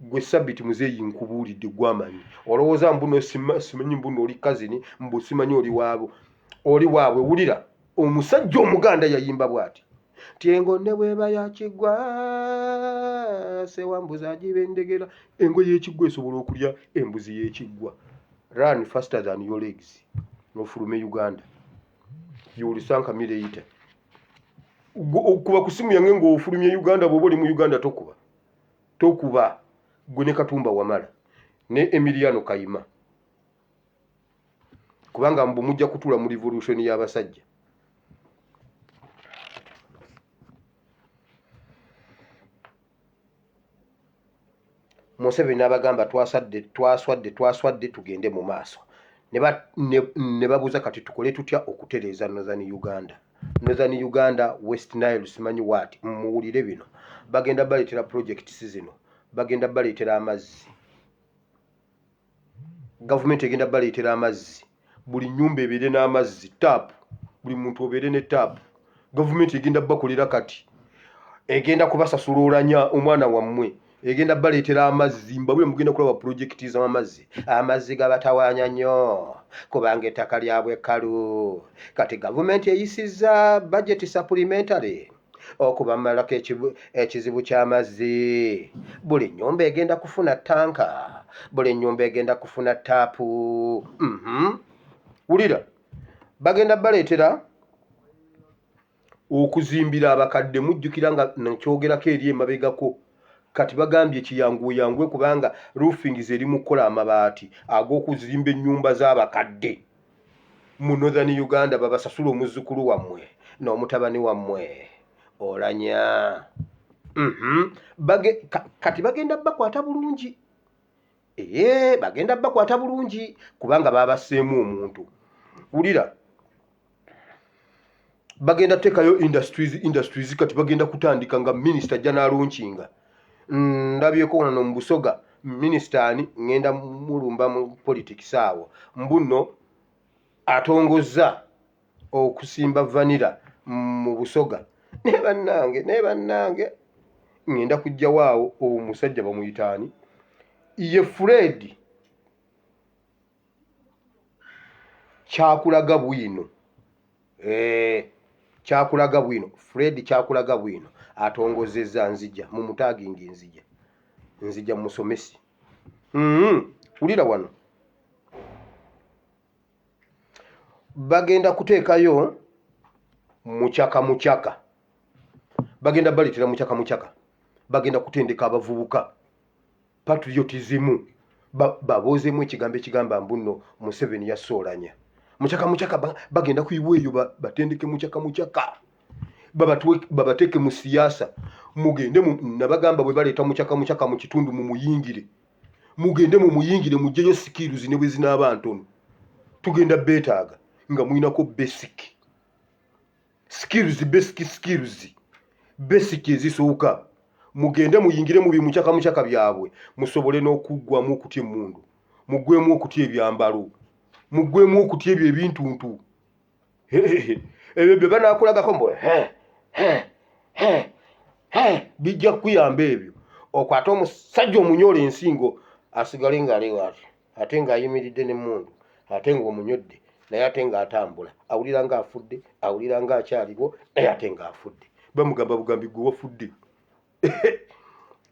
Speaker 1: gwe Sabiti Muzeeyi nkubuulidde gwamanyi olowooza mbuno simanyi mbuno oli kazini mbu simanyi oli waabwe wulira omusajja omuganda yayimba bw'ati tyengo ne bweba yakigwa sewambuza agiba endegera engoye y'ekiggwa esobola okulya embuzi y'ekiggwa run faster than your legs n'ofulume Uganda you will sank later okuba ku simu yange ng'ofulumye Uganda bw'oba oli mu Uganda tokuba gwe ne Katumba Wamala ne Emiliano Kayima kubanga mbu mujja kutuula mu revolution y'abasajja Museveni n'abagamba twaswadde tugende mu maaso. Ne babuuza kati tukole tutya okutereeza Northern Uganda. Northern Uganda, West Nile, simanyi waati, muwulire bino. Bagenda baleetera projects zino, bagenda baleetera amazzi. Gavumenti egenda baleetera amazzi. Buli nnyumba ebeere n'amazzi, tap. Buli muntu obeere ne tap. Gavumenti egenda bakolera kati. Egenda kubasasula olanya omwana wammwe. Egenda baleetera amazzi, mbabule mugenda kulaba projekiti z'amazzi. Amazzi gabatawaanya nnyo kubanga ettaka lyabwe kkalu. Kati gavumenti eyisizza budget supplementary okubamalako ekizibu ky'amazzi. Buli nnyumba egenda kufuna tanka, buli nnyumba egenda kufuna taapu. Wulira, bagenda baleetera okuzimbira abakadde. Mujjukira nga nakyogerako eri emabegako. Kati bagambye kiyanguwe kubanga roofing zeri mu kukola amabaati ag'okuzimba ennyumba z'abakadde. Mu Northern Uganda babasasula omuzzukulu wammwe n'omutabani wammwe olanya. Kati bagenda bakwata bulungi. Bagenda bakwata bulungi kubanga babaseemu omuntu. Wulira, bagenda teekayo industries kati bagenda kutandika nga minisita ajja n'alunkinga. Ndabyeko wano mu Busoga minisitani ngenda mulumba mu politics awo. Mbuno atongozza okusimba vanira mu Busoga. Ne bannange ngenda kujja waawo omusajja bamuyitaani ye Fred Kyakulaga bwino. Kyakulaga bwino, Fred Kyakulaga bwino atongozezza nzija mu mutaagingi nzija musomesi. Ulira wano bagenda kuteekayo mukyaka. Bagenda baleetera mukyaka. Bagenda kutendeka abavubuka patriotism. Baboozemu ekigambo ekigamba mbuno Museveni yasoolanya. Mukyaka bagenda kuyiwa eyo batendeke mukyaka. Babateeke mu siyaasa. Mugende nabagamba bwe baleeta mukyaka mu kitundu mu muyingire. Mugende mu muyingire mugyeyo skills ne bwe zinaaba ntono. Tugenda beetaaga nga mulinako basic ezisooka. Mugende muyingire mu mukyaka byabwe musobole n'okuggwamu okutya emmundu, muggwemu okutya ebyambalo, muggwemu okutya ebyo ebintuntu. Ebyo bye banaakulagako mbu bijja kuyamba ebyo. Okwata omusajja omunyola ensingo asigale ng'ali waati ate ng'ayimiridde n'emmundu ate ng'omunyodde naye ate ng'atambula. Awulira ng'afudde, awulira ng'akyaliwo naye ate ng'afudde. Bamugamba bugambi gwe wafudde.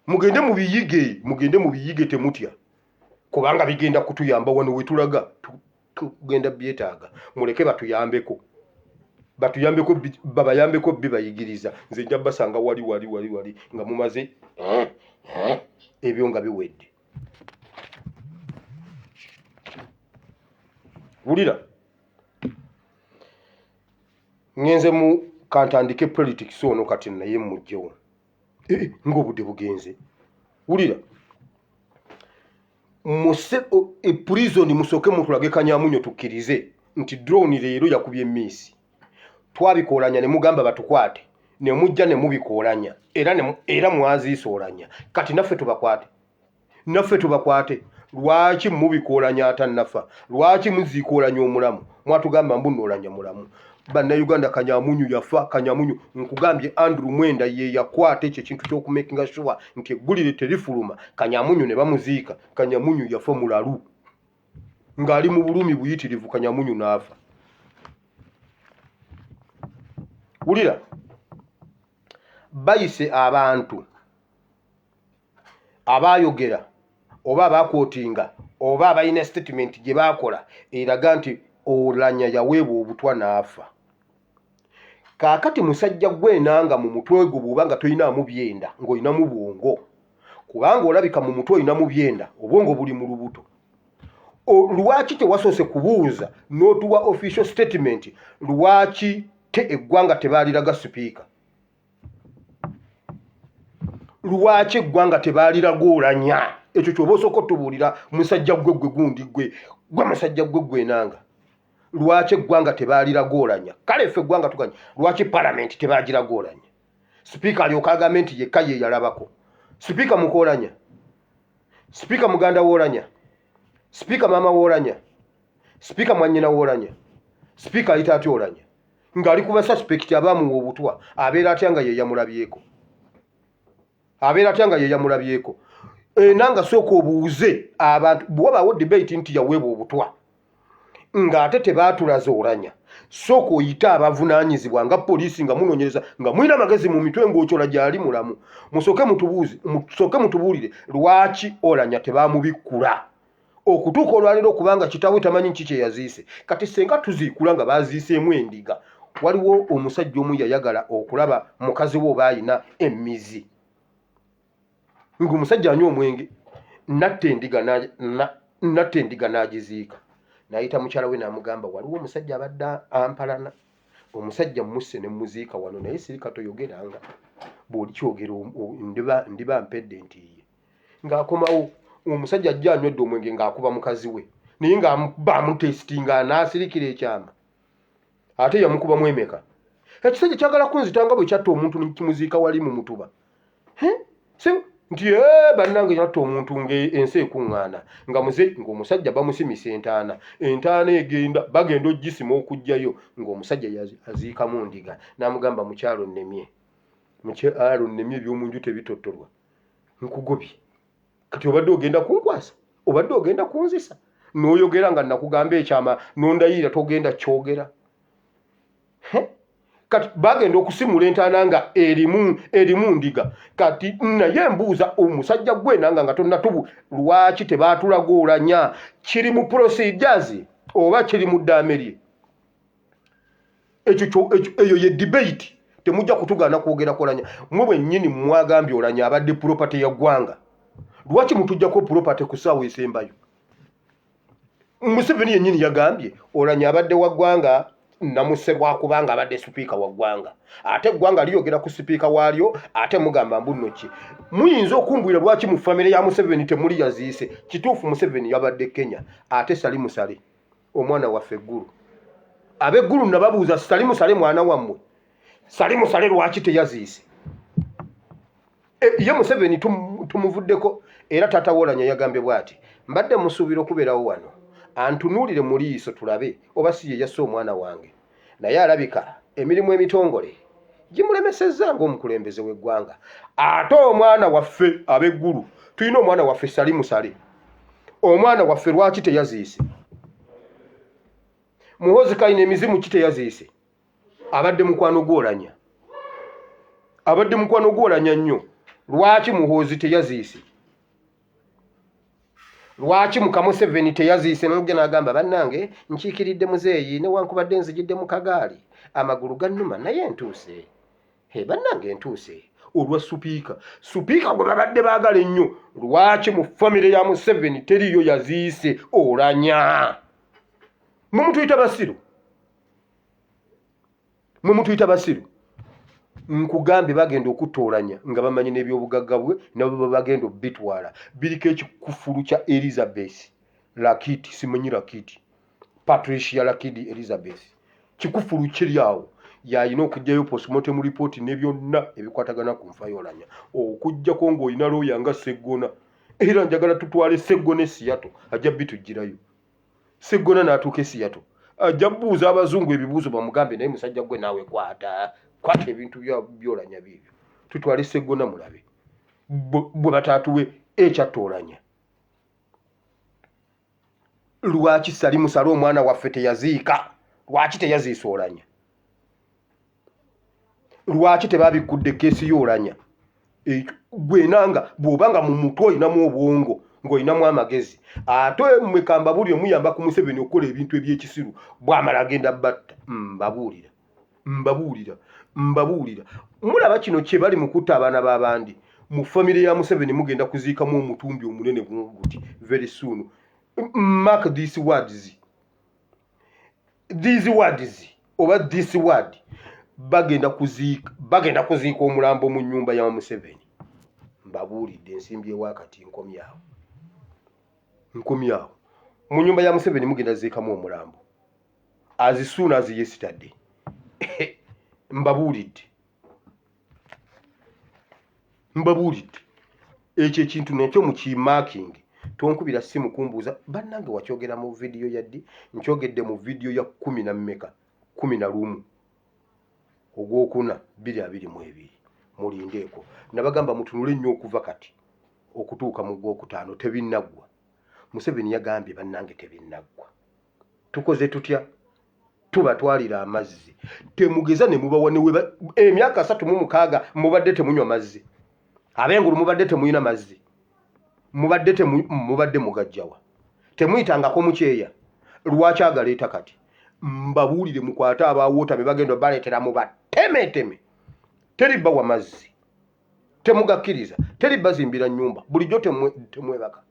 Speaker 1: Mugende mu biyige temutya kubanga bigenda kutuyamba wano we tulaga. Tugenda byetaaga. Muleke batuyambeko babayambeko bibayigiriza. Nze njja basanga wali nga mumaze ebyo nga biwedde. Wulira, ngenze mu kantandike politics ono kati naye mujjewo ng'obudde bugenze. Wulira, prison musooke mutulage Kanyamunyo tukkirize nti drone leero yakubye emiisi. Twabikoolanya ne mugamba batukwate ne mujja ne mubikoolanya era mwaziisoolanya. Kati naffe tubakwate. Lwaki mubikoolanya atannafa? Lwaki muziikoolanya omulamu? Mwatugamba mbunoolanya mulamu. Bannayuganda Kanyamunyu yafa. Kanyamunyu nkugambye Andrew Mwenda ye yakwata ekyo ekintu ky'okumakinga sure nti eggulire terifuluma. Kanyamunyu ne bamuziika. Kanyamunyu yafa mulalu ng'ali mu bulumi buyitirivu. Kanyamunyu n'afa. Wulira, bayise abantu abayogera oba abakwotinga oba abalina statement gye baakola eraga nti Olanya yaweebwa obutwa n'afa. Kaakati musajja gwenanga mu mutwe gwo bw'obanga toyinaamu byenda ng'olinamu bwongo, kubanga olabika mu mutwe olinamu byenda, obwongo buli mu lubuto. Lwaki tewasoose kubuuza n'otuwa official statement lwaki eggwanga tebaaliraga sipiika? Lwaki eggwanga tebaaliraga Olanya? ekyo kyoba osooka otubuulira musajja gwe gundi gwe musajja gwe nanga lwaki eggwanga tebaaliragoolanya kale ffe eggwanga tuganya lwaki palamenti tebaagiragoolanya sipiika alyoka agambe nti yekka ye yalabako sipiika mukoolanya sipiika muganda woolanya sipiika maama woolanya sipiika mwannyina woolanya sipiika ayita atya olanya ng'ali kuba suspekiti abaamuwa obutwa abeera atya nga ye yamulabyeko nanga sooka obuuze abantu bwabaawo debate nti yaweebwa obutwa ng'ate tebaatulaze olanya sooka oyita abavunaanyizibwa nga poliisi nga munoonyereza nga mulina amagezi mu mitwe ng'okyola gy'ali mulamu musooke mutubuulire lwaki olanya tebaamubikkula okutuuka olwaleero okubanga kitaawe tamanyi nki kye yaziise kati senga tuziikula nga baaziiseemu endiga waliwo omusajja omu yayagala okulaba mukazi we oba ayina emmizi ng'omusajja anywa omwenge natta endiga n'agiziika n'ayita mukyala we n'amugamba waliwo omusajja abadde ampalana omusajja musse ne muziika wano naye sirika toyogeranga bw'oli kyogera ndiba mpedde nti ye ng'akomawo omusajja ajja anywedde omwenge ng'akuba mukazi we naye nga bamutesitinga n'asirikira ekyama ate yamukubamu emeka ekisajja kyagala kunzitanga bwe kyatta omuntu nekimuziika wali mu mutuba nti bannange yatta omuntu ng'ensi ekuŋŋaana ng'omusajja bamusimisa entaana bagenda ogisima okugjayo ng'omusajja aziikamu ndiga n'amugamba mukyalo nnemye ebyomunju tebitottolwa nkugobye kati obadde ogenda kunkwasa obadde ogenda kunzisa n'oyogera nga nakugamba ekyama n'ondayira togenda kyogera kati bagenda okusimula entaana nga erimu ndiga kati naye mbuuza omusajja gwe nanga nga tonnatubu lwaki tebaatulagoolanya kiri mu procedures oba kiri mu ddaame lye eyo ye debate temujja kutugaana kwogera kolanya mwe bwennyini mwagambye olanya abadde property ya ggwanga lwaki mutujjako property ku ssaawa esembayo Museveni yennyini yagambye olanya abadde wa ggwanga namuse lwakubanga abadde sipiika wa ggwanga ate eggwanga liyogera ku sipiika waalyo ate mugamba mbuno ki muyinza okumbwira lwaki mu famire ya Museveni temuli yaziise kituufu Museveni yabadde Kenya ate Sali Musale omwana waffe eggulu ab'eggulu nababuuza Sali Musale mwana wammwe Sali Musale lwaki teyaziise ye Museveni tumuvuddeko era taata Wolanya yagambye bw'ati mbadde musuubira okubeerawo wano antunuulire mu liiso tulabe oba si ye yasse omwana wange naye alabika emirimu emitongole gimulemesezza ng'omukulembeze w'eggwanga ate omwana waffe ab'eggulu tulina omwana waffe Sali Musale omwana waffe lwaki teyaziise Muhoozi Kayina emizimu ki teyaziise abadde mukwano gw'olanya nnyo lwaki Muhoozi teyaziise lwaki muka Museveni teyaziise n'ojja n'agamba bannange nkiikiridde muzeeyi newankubadde nzijidde mu kagaali amagulu gannuma naye ntuuse bannange ntuuse olwa supiika gwe babadde baagala ennyo lwaki mu famire ya Museveni teriyo yaziise olanya mumutuyita basiru nkugambe bagenda okutoolanya nga bamanyi n'ebyobugagga bwe nabo bagenda obbitwala biriko ekikufulu kya Elizabeth Lakiti simanyi Lakiti Patricia Lakidi Elizabeth kikufulu kiri awo yayina okujjayo postmortem report ne byonna ebikwatagana ku nfa y'Olanya okujjako ng'olina looya nga Seggona era njagala tutwale Seggona Siyato ajja bitujjirayo Seggona n'atuuka e Siyato ajja buuza abazungu ebibuuzo bamugambe naye musajja gwe naawe kwata ebintu by'Olanya bibyo tutwale Seggona mulabe bwe bataatuwe ekyattoolanya lwaki Sali Musale omwana waffe teyaziika lwaki teyaziisa Olanya lwaki tebabikkudde keesi y'Olanya gwe nanga bw'obanga mu mutwe olinamu obwongo ng'olinamu amagezi ate mwekamba buli omuyamba ku Museveni okukola ebintu eby'ekisiru bw'amala agenda batta mbabuulira mulaba kino kye bali mu kutta abaana b'abandi mu famire ya Museveni mugenda kuziikamu omutumbi omunene guti very soon mark these words oba this word bagenda kuziika omulambo mu nnyumba ya Museveni mbabuulidde ensimbi ewakati nkomyawo nkomyawo mu nyumba ya Museveni mugenda zeekamu omulambo as soon as yesterday. Mbabuulidde ekyo ekintu nakyo mukimarking. Tonkubira simu kumbuuza bannange wakyogera mu video yaddi. Nkyogedde mu video ya 10 na mmeka 11 ogwokuna 2022 mulindeeko. Nabagamba mutunule nnyo okuva kati okutuuka mu gwokutaano tebinnaggwa. Museveni yagambye bannange tebinnaggwa. Tukoze tutya? Tubatwalira amazzi. Temugeza ne mubawa ne emyaka 36 mubadde temunywa mazzi. Abengulu mubadde temuyina mazzi. Mubadde mugajjawa. Temuyitangako mukyeya. Lwaki agaleeta kati? Mbabuulire mukwata abawoota be bagenda baleetera mubatemeteme. Teriba wa mazzi. Temugakkiriza. Teriba zimbira nnyumba. Bulijjo temwebaka.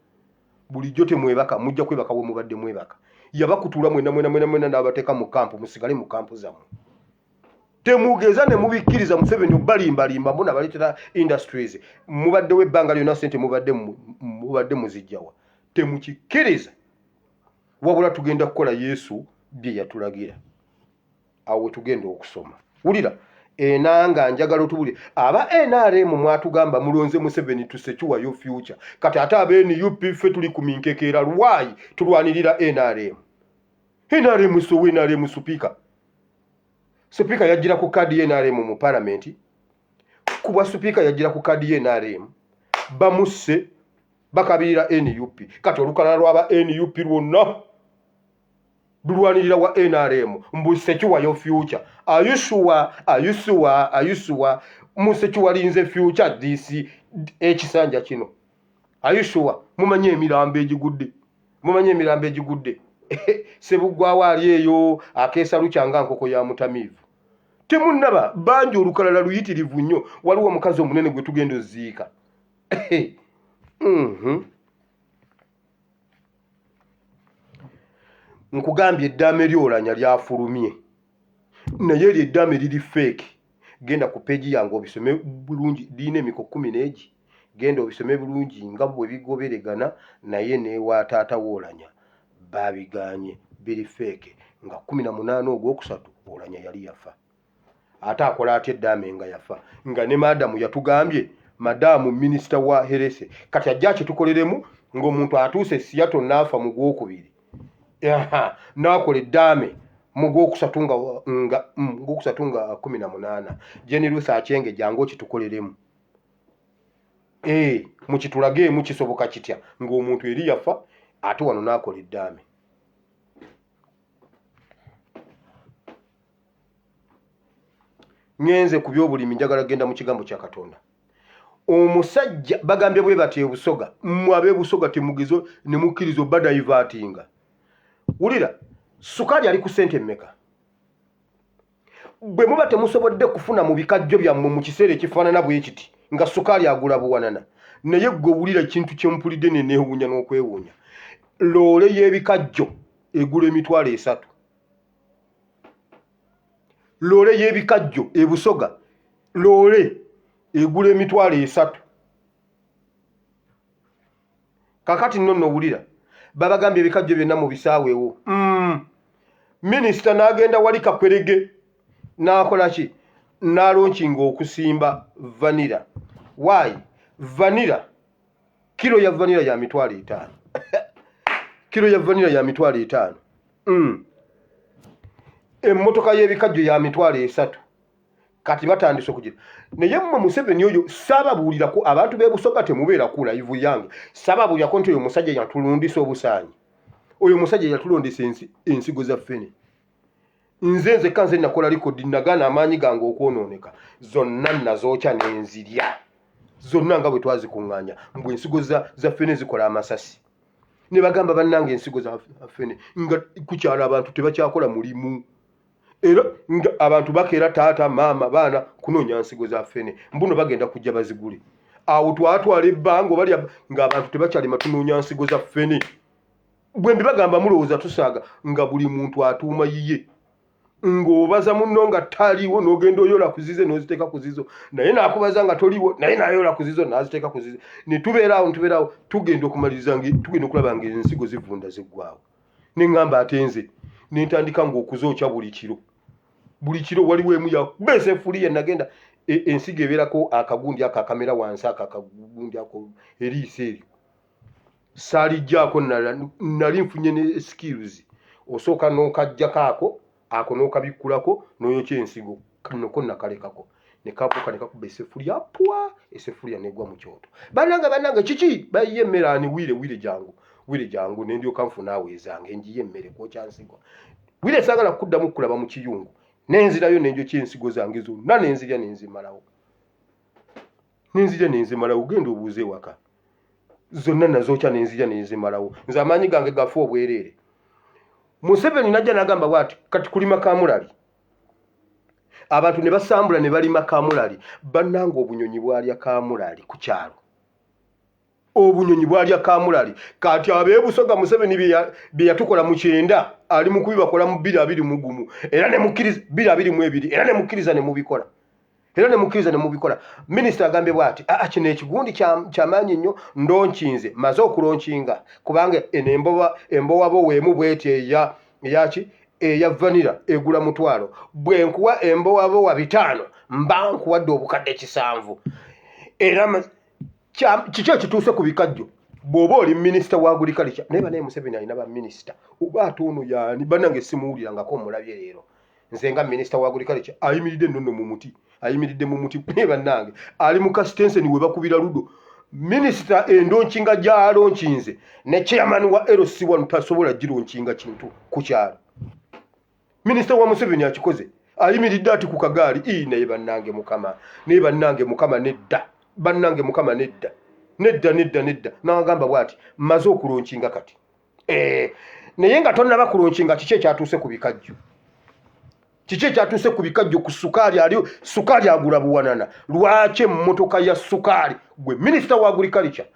Speaker 1: Bulijjo temwebaka. Mujja kwebaka we mubadde mwebaka. Yabakutula mwena n'abateeka mu kampu musigale mu kampu zammwe. Temugeza ne mubikkiriza Museveni balimbalimba mbona baleetera industries. Mubadde webbanga lyonna sente mubadde muzijjawa. Temukikkiriza. Wabula tugenda kukola Yesu bye yatulagira. Awo tugenda okusoma. Wulira enanga njagala otubuli aba NRM mwatugamba mulonze Museveni tusekiwayo future. Kati ate abeni UP ffe tuli ku minkekeera lwayi tulwanirira NRM. NRM so NRM speaker. Speaker yajira ku kadi NRM mu parliament. Kuba speaker yajira ku kadi NRM. Bamusse bakabirira NUP. Kati olukala lwaba NUP lwonna dulwanirira wa NRM mbusekiwayo future. Ayusuwa musekiwalinze future DC ekisanja kino. Ayusuwa mumanye emirambo egigudde. Sebugwawo ali eyo akeesa lukyanga nkoko ya mutamivu. Temunnaba banji olukalala luyitirivu nnyo. Waliwo omukazi omunene gwe tugenda oziika. Nkugambye eddaame lyolanya lyafulumye. Naye eryo eddaame liri fake. Genda ku peji yange obisome bulungi. Diina emiko 10 genda obisome bulungi nga bwe bigoberegana naye newa taata wolanya. Babiganye biri fake nga 18 ogwokusatu olanya yali yafa. Ate akola atya eddaame nga yafa. Nga ne madamu yatugambye madamu minister wa herese. Kati ajja kitukoleremu ng'omuntu atuuse Seattle n'afa mu gwokubiri. Nakola eddaame mu gwokusatu nga 18. Jenny Ruth Achenge jango kitukoleremu. Mukitulage mukisoboka kitya ng'omuntu eri yafa ate wano nakola eddaame. Ngenze ku by'obulimi njagala genda mu kigambo kya Katonda. Omusajja bagambye bwe bati obusoga mwabe busoga temugizo ne mukkirizo badaivatinga. Wulira sukali ali ku sente mmeka. Bwe muba temusobodde kufuna mu bikajjo byammwe mu kiseera ekifaanana bwe kiti nga sukali agula buwanana. Naye gwe wulira kintu kyempulidde ne neewuunya n'okwewuunya. Loole y'ebikajjo egula $3. Loole y'ebikajjo ebusoga loole egula $3. Kakati nno wulira babagambye ebikajjo byonna mu bisaaweewo. Minisita n'agenda wali Kakwerege n'akola ki? N'alonkinga okusimba vanilla. Why? Vanilla. Kilo ya vanilla ya $5. Kilo ya vanilla ya $5. Emmotoka y'ebikajjo ya $3. Kati batandise okugira. Naye mmwe Museveni oyo sababuulirako abantu b'ebusoga temubeera ku live yange. Sababuulirako nti oyo musajja yatulundisa obusaanyi. Oyo musajja yatulondesa ensigo za ffene. Nze kanze nakola likodi nagana amaanyi gange okwonooneka. Zonna nazookya n'enzirya. Zonna nga bwe twazikuŋŋaanya. Mbwe ensigo za ffene zikola amasasi. Ne bagamba bannange ensigo za ffene nga kukyala abantu tebakyakola mulimu. Era nga abantu bakeera taata maama baana kunoonya nsigo za ffene. Mbuno bagenda kujja bazigule. Awo twatwala ebbanga bali nga abantu tebakyalima tunoonya nsigo za ffene. Bwe mbibagamba mulowooza tusaaga nga buli muntu atuuma yiye. ng'obaza munno nga taliiwo n'ogenda oyola ku zize n'oziteeka ku zizo naye n'akubaza nga toliiwo naye n'ayola ku zizo n'aziteeka ku zize ne tubeeraawo tugenda okumaliriza tugenda okulaba ng'ensigo zivunda ziggwaawo ne ŋŋamba ate nze ne ntandika ng'okuzookya buli kiro waliwo emu yakuba eseffuliya nagenda ensigo ebeerako akagundi ako akamera wansi ako akagundi ako eriiso eryo saalijjaako nali nfunye ne skills osooka n'okaggyako ako n'okabikkulako n'oyokya ensigo kanoko nakalekako ne kabuuka ne kakuba eseffuliya pwa eseffuliya negwa mu kyoto bannange kiki bayiye emmere ani wire jangu ne ndyoka nfuna aweezange njiye emmere kwokya nsigo wire saagala kuddamu kulaba mu kiyungu nenzirayo nenjokya ensigo zange zonna nenzirya nenzimalawo genda obuuze waka zonna nazokya nenzirya nenzimalawo nze amaanyi gange gafa obwereere Museveni najja nagamba bwati kati kulima kamulali abantu ne basambula ne balima kamulali bannanga obunyonyi bwalya kamulali ku kyalo obunyonyi bwalya kamulali kati abeebusoga Museveni bye yatukola mu 9 ali mu kubibakola mu 2021 era ne mukkiriza 2022 era ne mukkiriza ne mubikola minisita agambye bwati kino ekigundi kyamaanyi nnyo ndonkinze maze okulonchinga kubanga embowabo weemu bweti eya vanira egula mutwalo bwe nkuwa embowabo wa 5 mba nkuwadde obukadde 7 era kiki ekituuse ku bikajjo bw'oba oli minisita wa agriculture naye Museveni alina ba minisita oba ate ono yaani bannange simuwulirangako omulabye leero nze nga minisita wa agriculture ayimiridde nnono mu muti naye bannange ali mu kasitenseni we bakubira ludo minisita endonkinga gy'alonkinze ne chairman wa LC1 tasobola gironkinga kintu ku kyalo minisita wa Museveni akikoze ayimiridde ati ku kagaali naye bannange mukama nedda n'agamba bwati maze okulonkinga kati naye nga tonnaba kulonkinga kiki ekyatuuse ku bikajjo ku sukaali agula buwanana lwaki emmotoka ya sukaali gwe minisita wa agriculture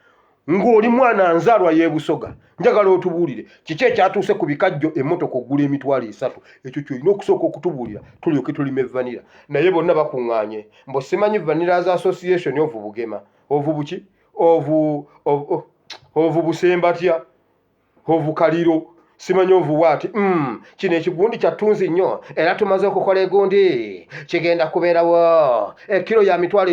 Speaker 1: ng'oli mwana nzaalwa y'ebusoga njagala otubuulire kiki ekyatuuse ku bikajjo emmotoka ogula emitwalo 3 ekyo kyolina okusooka okutubuulira tulyoke tulime vanira naye bonna bakuŋŋaanye mbo simanyi Vanillers Association of Bugema buki ovu busembatya ovu kaliro simanyi ovuwaati kino ekigundi kyattunzi nnyo era tumaze okukola egundi kigenda kubeerawo kilo ya mitwalo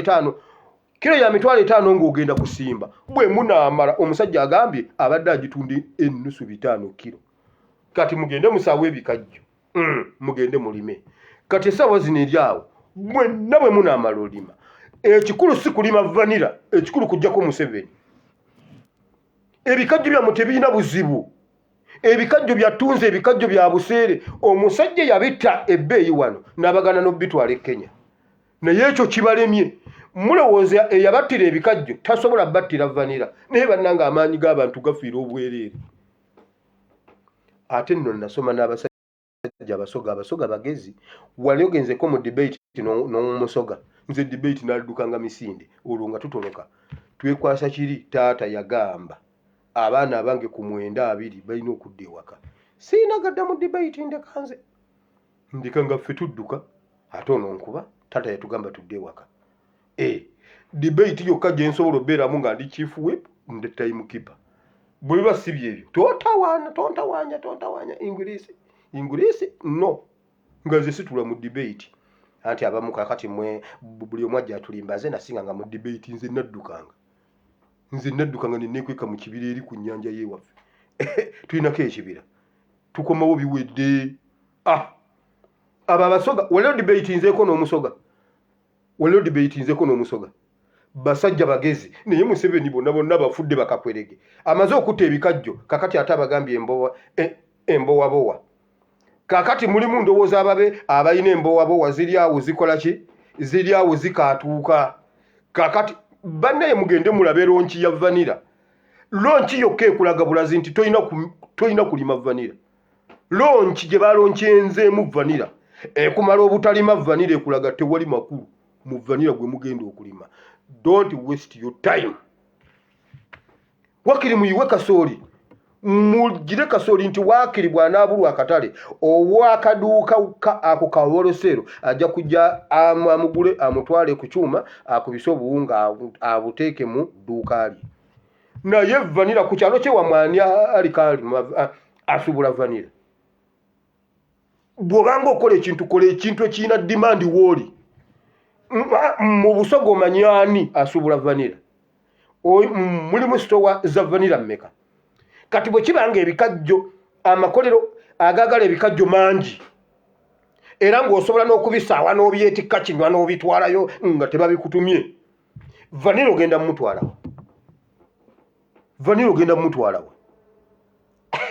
Speaker 1: 5 ng'ogenda kusimba bwe munaamala omusajja agambye abadde agitunda ennusu 5 kilo kati mugende musaawe ebikajjo mugende mulime kati essaawa zino eryawo mwenna bwe munaamala olima ekikulu si kulima vanira ekikulu kujjako Museveni ebikajjo byammwe tebirina buzibu ebikajjo byattunze ebikajjo bya buseere omusajja yabitta ebbeeyi wano n'abagana n'obbitwala e Kenya naye ekyo kibalemye mulowooza eyabattira ebikajjo tasobola battira vanira naye bannanga amaanyi g'abantu gafiira obwereere ate nno nasoma n'abasajja abasoga bagezi wali ogenzeko mu debate n'omusoga nze debate n'addukanga misinde olwo nga tutoloka twekwasa kiri taata yagamba abaana abange ku 9 balina okudda ewaka siinagadda mu debate ndeka nga ffe tudduka ate ono nkuba taata yatugamba tudde ewaka debate yokka gye nsobola obeeramu nga ndi chief whip ndi time keeper bwe biba si byebyo tontawanya ingulisi no nga nze situla mu debate anti abamu kakati mwe buli omu ajja atulimba nze nasinga nga mu debate nze naddukanga neneekweka mu kibira eri ku nnyanja y'ewaffe tulinako ekibira tukomawo biwedde abo abasoga waliwo debate nzeeko n'omusoga basajja bagezi naye Museveni bonna bafudde bakakwerege amaze okutta ebikajjo kakati ate abagambye embowabowa kakati mulimu ndowooza abalina embowabowa ziri awo zikola ki ziri awo zikaatuuka kakati bannaye mugende mulabe lonki ya vanira lonki yokka ekulaga bulazi nti toyina kulima vanira lonki gye balonkyenzemu vanira ekumala obutalima vanira ekulaga tewali makulu mu vanira gwe mugenda okulima. Don't waste your time. Wakiri muyiwe kasooli mugire kasooli nti waakiribwa anaabulwa akatale owakaduuka ako kaworosero ajja kujja amugule amutwale ku kyuma akubise obuwunga abuteeke mu dduuka lye. Naye vanira ku kyalo kye wamwani alikali asubula vanira. Bw'obanga okola ekintu kola ekintu ekirina dimandi wooli. Mu busogo omanyi asubula vanira. Mulimu sitowa za vanira mmeka. Kati bwe kibanga ebikajjo amakolero agagala ebikajjo mangi era ng'osobola n'okubisaawa n'obyetikka kinywa n'obitwalayo nga tebabikutumye, vanira ogenda mumutwalawo. Vanira ogenda mumutwalawo.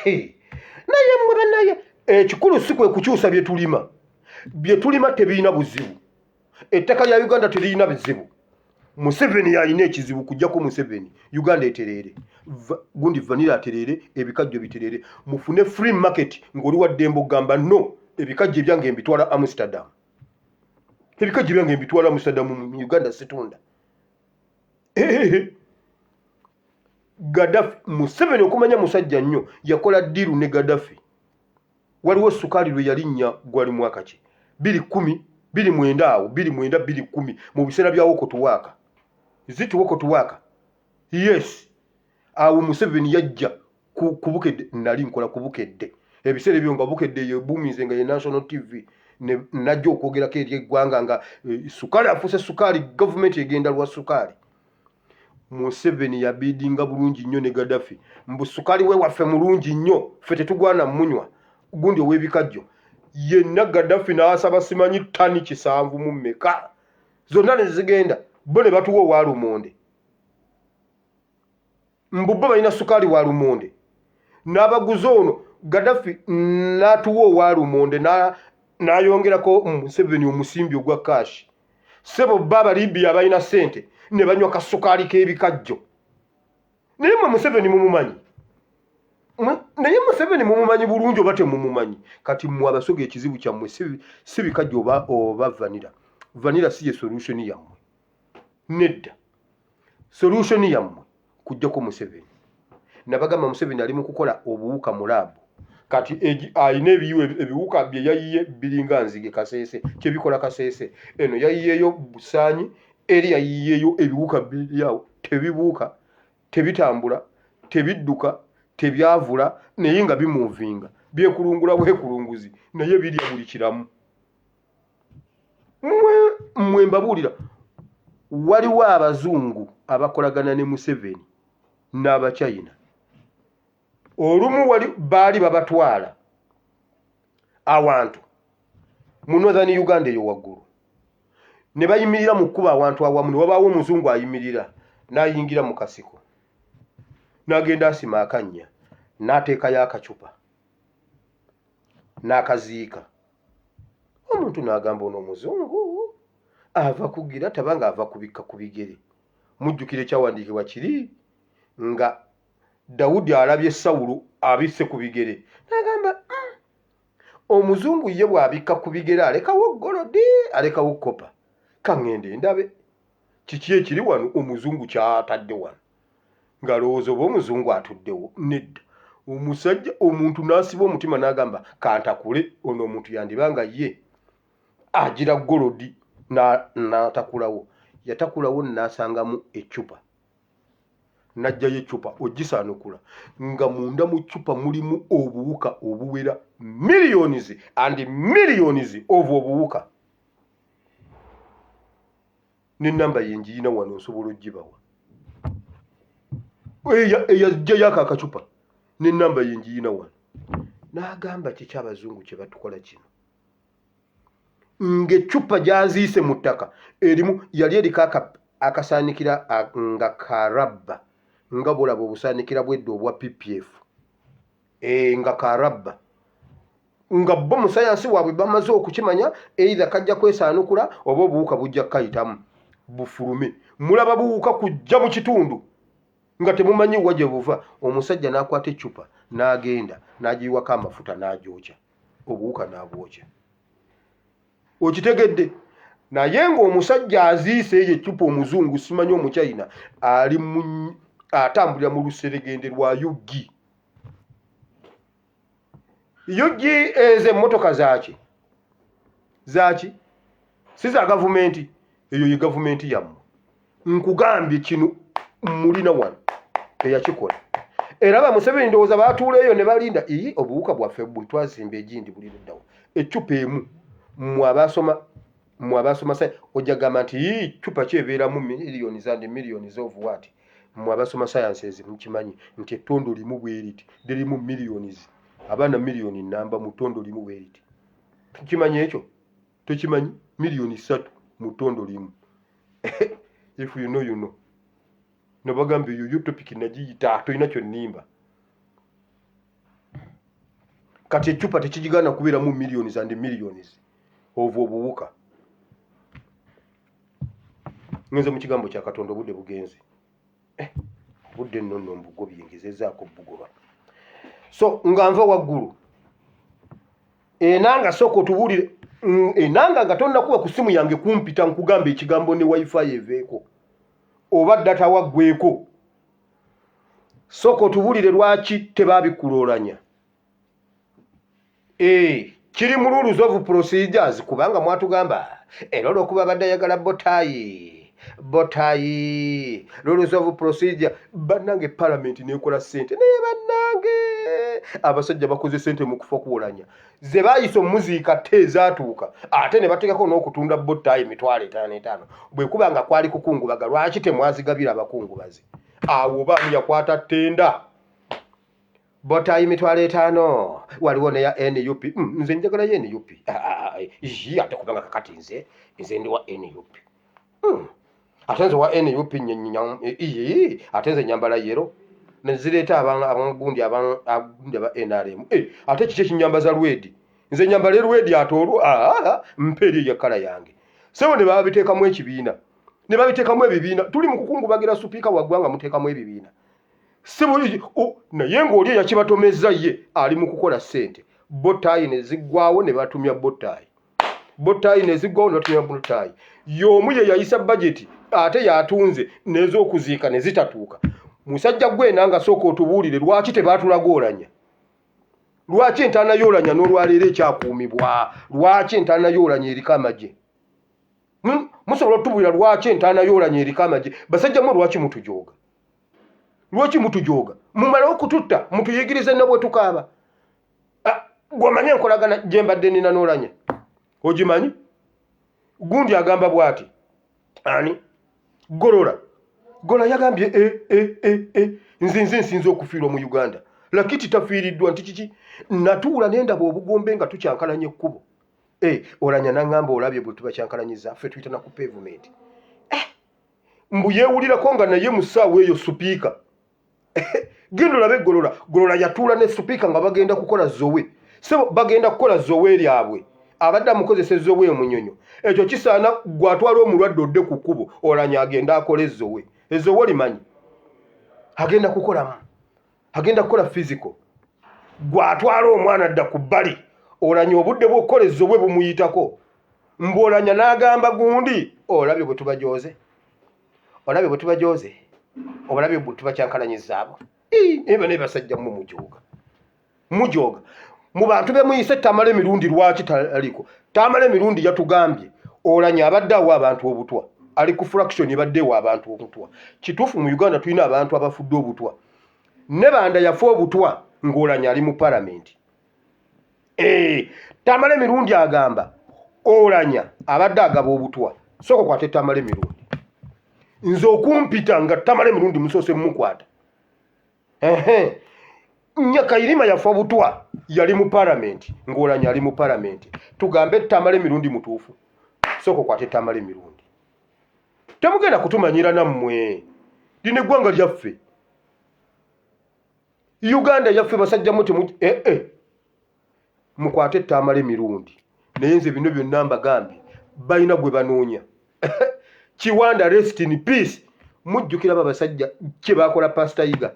Speaker 1: Naye mmwe bannaye ekikulu si kwe kukyusa bye tulima tebiina buzibu. Ettaka lya Uganda teriyina bizibu. Museveni yalina ekizibu kujjako Museveni. Uganda eterere. Gundi vanira aterere, ebikajjo biterere. Mufune free market ng'oli wa Dembo gamba no, ebikajjo byange mbitwala Amsterdam. Ebikajjo byange mbitwala Amsterdam mu Uganda situunda. Gaddafi, Museveni okumanya musajja nnyo, yakola diru ne Gaddafi. Waliwo sukali lwe yalinnya gwali mwaka ki? 2010, 2009 awo, 2009, 2010 mu biseera bya Wokotuwaka. Ziti Wokotuwaka. Yes. Awo Museveni yajja ku Bukedde, nali nkola ku Bukedde. Ebiseera ebyo nga Bukedde ye buumize nga ye National TV. Najja okwogerako eri eggwanga nga sukali afuse sukali, government egenda lwa sukali. Museveni yabidinga bulungi nnyo ne Gaddafi. Mbu sukali we waffe mulungi nnyo, ffe tetugwana munywa. Gundi ow'ebikajjo. Yenna Gaddafi n'asaba simanyi ttani 7 mu mmeka. Zonna ne zigenda. Bo ne batuwa owa lumonde. Mbu bo balina sukali wa lumonde. N'abaguzi ono Gaddafi n'atuwa owa lumonde n'ayongerako Museveni omusimbi ogwa kashi. Sebo baba Libya balina sente ne banywa kasukali k'ebikajjo. Naye Museveni mumumanyi. Naye Museveni mumumanyi bulungi oba temumumanyi. Kati mmwe abasoga ekizibu kyammwe si bikajjo oba vanira. Vanira si ye solution yammwe. Nedda. Solution yammwe kujjako Museveni. Nabagamba Museveni ali mu kukola obuwuka mu laabu. Kati ayina ebiwuka bye yayiye biringa nzige Kasese, kyebikola Kasese. Eno yayiyeyo Busaanyi, eri yayiyeyo ebiwuka byawo tebibuuka, tebitambula, tebidduka, tebyavula, naye nga bimuvinga. Byekulungula bwekulunguzi, naye birya buli kiramu. Mmwe mbabuulira, waliwo abazungu abakolagana ne Museveni n'Abachina. Olumu baali babatwala awantu mu Northern Uganda eyo waggulu. Ne bayimirira mu kkuba awantu awamu, ne wabaawo omuzungu ayimirira n'ayingira mu kasiko. N'agenda asima akannya, n'ateekayo akacupa, n'akaziika. Omuntu n'agamba ono omuzungu ava kugira tabanga ava kubikka ku bigere. Mujjukire kyawandiikibwa kiri nga Dawudi alabye Sawulo abisse ku bigere. N'agamba omuzungu ye bw'abikka ku bigere alekawo golodi, alekawo kopa. Kaŋŋende ndabe kiki ekiri wano omuzungu kyatadde wano. Ngalowooza oba omuzungu atuddewo. Nedda. Omusajja omuntu n'asiba omutima n'agamba kantakule, ono omuntu yandibanga ye agira golodi n'atakulawo. Yatakulawo n'asangamu eccupa. Najjayo eccupa ogisaanukula nga munda mu ccupa mulimu obuwuka obuwera millions and millions of obuwuka. N'ennamba ye njiyina wano nsobola ogibawa. Eyajjayo ako akacupa n'ennamba ye njiyina wano. N'agamba kiki abazungu kye batukola kino. Ng'eccupa gy'aziise mu ttaka erimu yali eriko akasaanikira nga karabba. Nga bolaba obusaanikira bwedde obwa PPF. Nga karabba. Nga bo mu sayansi waabwe bamaze okukimanya either kajja kwesaanukula oba obuwuka bujja kayitamu bufulume. Mulaba buwuka kujja mu kitundu nga temumanyi wa gye buva. Omusajja n'akwata eccupa n'agenda n'agiyiwako amafuta n'agyokya. Obuwuka n'abwokya. Okitegedde? Naye ng'omusajja aziise eyo eccupa omuzungu simanyi Omuchina ali atambulira mu luseregende lwa Yugi. yugi eze motoka zaki siza gavumenti eyo ye gavumenti yammwe nkugambye kino mulina wano eyakikola era bamusebeni ndowooza baatuula eyo ne balinda obuwuka bwaffe buli twazimba egindi buli luddawo eccupa emu mwabasoma sayansi ojja gamba nti cupa kyebeeramu miliyoni zandi miliyoni z'ovuwaati mwabasoma sayansi ezi mukimanyi nti ettondo limu bweriti lirimu miliyoni abaana miliyoni namba mu ttondo limu bweriti tukimanyi ekyo tokimanyi miliyoni 3 mu ttondo limu if you know you know nabagambye yo topic nagiyita tolina kyonnimba kati ecupa tekigana kubeeramu miliyoni zandi miliyoni obuwuka ngenze mu kigambo kya Katonda obudde bugenze budde nno mbugobye ngezezaako bugolwa so nga nva waggulu enanga soko otubulire enanga nga tonnakuba ku simu yange kumpita nkugamba ekigambo ne wifi eveeko oba data waggweeko soko otubulire lwaki tebabikuloolanya kiri mu rules of procedures kubanga mwatugamba era olwokuba badde ayagala botayi rules of procedure bannange parliament nekola sente naye bannange abasajja bakoze sente mu kufa kuwolanya ze bayise omuziika tezaatuuka ate ne bateekako n'okutunda botayi 5,500 bwe kuba nga kwali kukungubaga lwaki temwazigabira abakungubazi awo baani yakwata ttenda botayi 5,500 waliwo neya NUP nze njagala ye NUP ate kubanga kakati nze ndi wa NUP ate nze wa NUP ate nze nyambala yero nezireeta abangundi aba NRM ate kiki ekinyambaza lwedi nze nyambala lwedi ate olwo mperi ya kala yange sebo ne babiteekamu ekibiina ne babiteekamu ebibiina tuli mu kukungubagira supiika waggwanga muteekamu ebibiina sebo naye ng'oli yakibatomezza ye ali mu kukola ssente botayi ne ziggwawo ne batumya botayi ne ziggwawo ne batumya botayi y'omu ye yayisa bajeti ate yatunze n'ez'okuziika ne zitatuuka musajja gwe nanga sooka otubuulire lwaki tebaatulagoolanya lwaki entaana yoolanya n'olwaleero ekyakuumibwa lwaki entaana yoolanya eriko amagye musobola otubuulira lwaki entaana yoolanya eriko amagye basajjamu lwaki mutujooga mumale okututta mutuyigirize ne bwe tukaaba gw'omanyi enkolagana gye mbadde nina n'olanya ogimanyi gundi agamba bw'ati ani golola yagambye nze nsinze okufiirwa mu Uganda lakiti tafiiriddwa nti kiki natuula nendaba obugombe nga tukyankalanya ekkubo olanya nangamba olabye bwe tubakyankalanyiza ffe tuyita na ku pavement mbu yeewulirako nga naye mu ssaawa eyo supiika genda olabe golola yatuula ne supiika nga bagenda kukola zowe sebo bagenda kukola zowe lyabwe abadde amukozesa ezowe omunyonyo ekyo kisaana gwatwala omulwadde odde ku kkubo olanya agenda akola ezowe limanyi agenda kukola physical gwatwala omwana adda ku bbali olanya obudde bw'okukola ezowe bumuyitako mbwolanya n'agamba gundi olabye bwe tubajooze olabye bwe tubakyankalanyizaabo eba ne basajja mujooga mu bantu be muyise tamala emirundi lwaki taliko tamala emirundi yatugambye olanya abadde awo abantu obutwa ali ku fraction baddewo abantu obutwa kituufu mu Uganda tulina abantu abafudde obutwa ne banda yafa obutwa ng'olanya ali mu parliament tamala emirundi agamba olanya abadde agaba obutwa soko kwate tamala emirundi nze okumpita nga tamala emirundi musoose mumukwata Nyakayirima yafa obutwa yali mu parliament ng'olanya ali mu parliament tugambe tamala emirundi mutuufu soko kwate tamala emirundi temugenda kutumanyira nammwe lino eggwanga lyaffe Uganda yaffe basajja muti mukwate tamala emirundi naye nze bino byonna mbagambye balina gwe banoonya Kiwanda rest in peace mujjukira babasajja kye bakola Pastor Yiga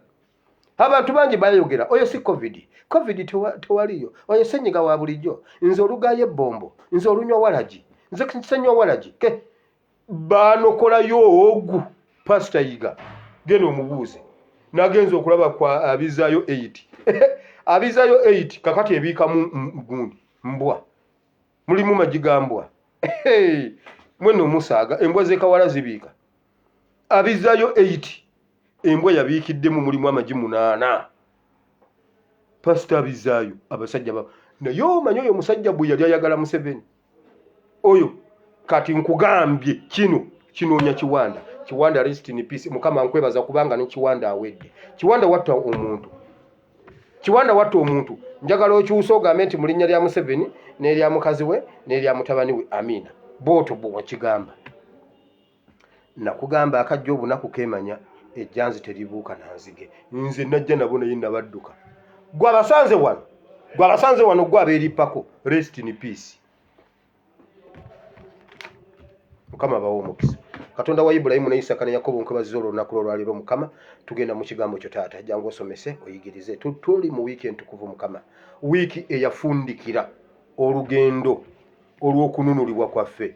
Speaker 1: abantu bangi bayogera oyo si covid tewaliyo oyo senyiga wa bulijjo nze olugaye ebbombo nze olunywa walagi nze kisenywa walagi ke banokolayo ogu Pastor Yiga genda omubuuze nagenza okulaba kwa abizaayo 8 abizayo 8 kakati ebiika mu gundi mbwa mulimu magigambwa mweno musaaga embwa zekawala zibiika abizayo 8 embwa yabiikiddemu mulimu amagi 8 pasita abizayo abasajja naye omanyi oyo musajja bwe yali ayagala Museveni oyo kati nkugambye kinoonya Kiwanda rest in peace mukama nkwebaza kubanga ne Kiwanda awedde Kiwanda watta omuntu njagala okyusa ogambe nti mu linnya lya Museveni n'erya mukazi we n'erya mutabani we Amina booto bwe wakigamba nakugamba akajja obunaku keemanya ejjanzi teribuuka nanzige nze najja nabo naye nabadduka gwe abasanze wano gwe abeerippako rest in peace mukama bawo omukisa Katonda wa Ibrahimu ne Isaka ne Yakobo nkwebaziza olunaku lwaliro mukama tugenda mu kigambo kyo taata jangu osomese oyigirize tuli mu wiiki entukuvu mukama wiiki eyafundikira olugendo olw'okununulibwa kwaffe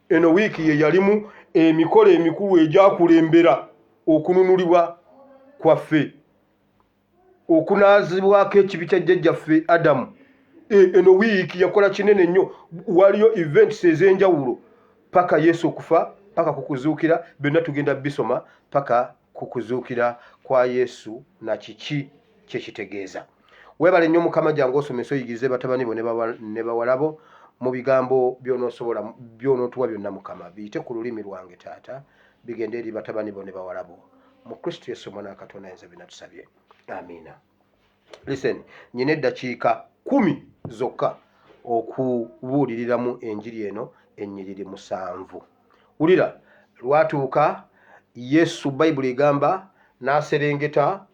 Speaker 1: eno wiiki ye yalimu emikolo emikulu egyakulembera okununulibwa kwaffe okunaazibwako ekibi kya jjajjaffe Adamu eno wiiki yakola kinene nnyo waliyo events ez'enjawulo paka Yesu okufa paka kukuzuukira byonna tugenda bisoma paka kukuzuukira kwa Yesu na kiki kyekitegeeza webale nnyo mukama jangu osomesa oyigirize batabani bo ne bawalabo mu bigambo by'onoosobola by'onootuwa byonna mukama biyite ku lulimi lwange taata bigende eri batabani bo ne bawalabo mu Kristo Yesu mwana Katonda yenze binatusabye amina. Listen, nyina eddakiika 10 zokka okubuuliriramu enjiri eno ennyiriri 7. Wulira lwatuuka Yesu Bayibuli egamba n'aserengeta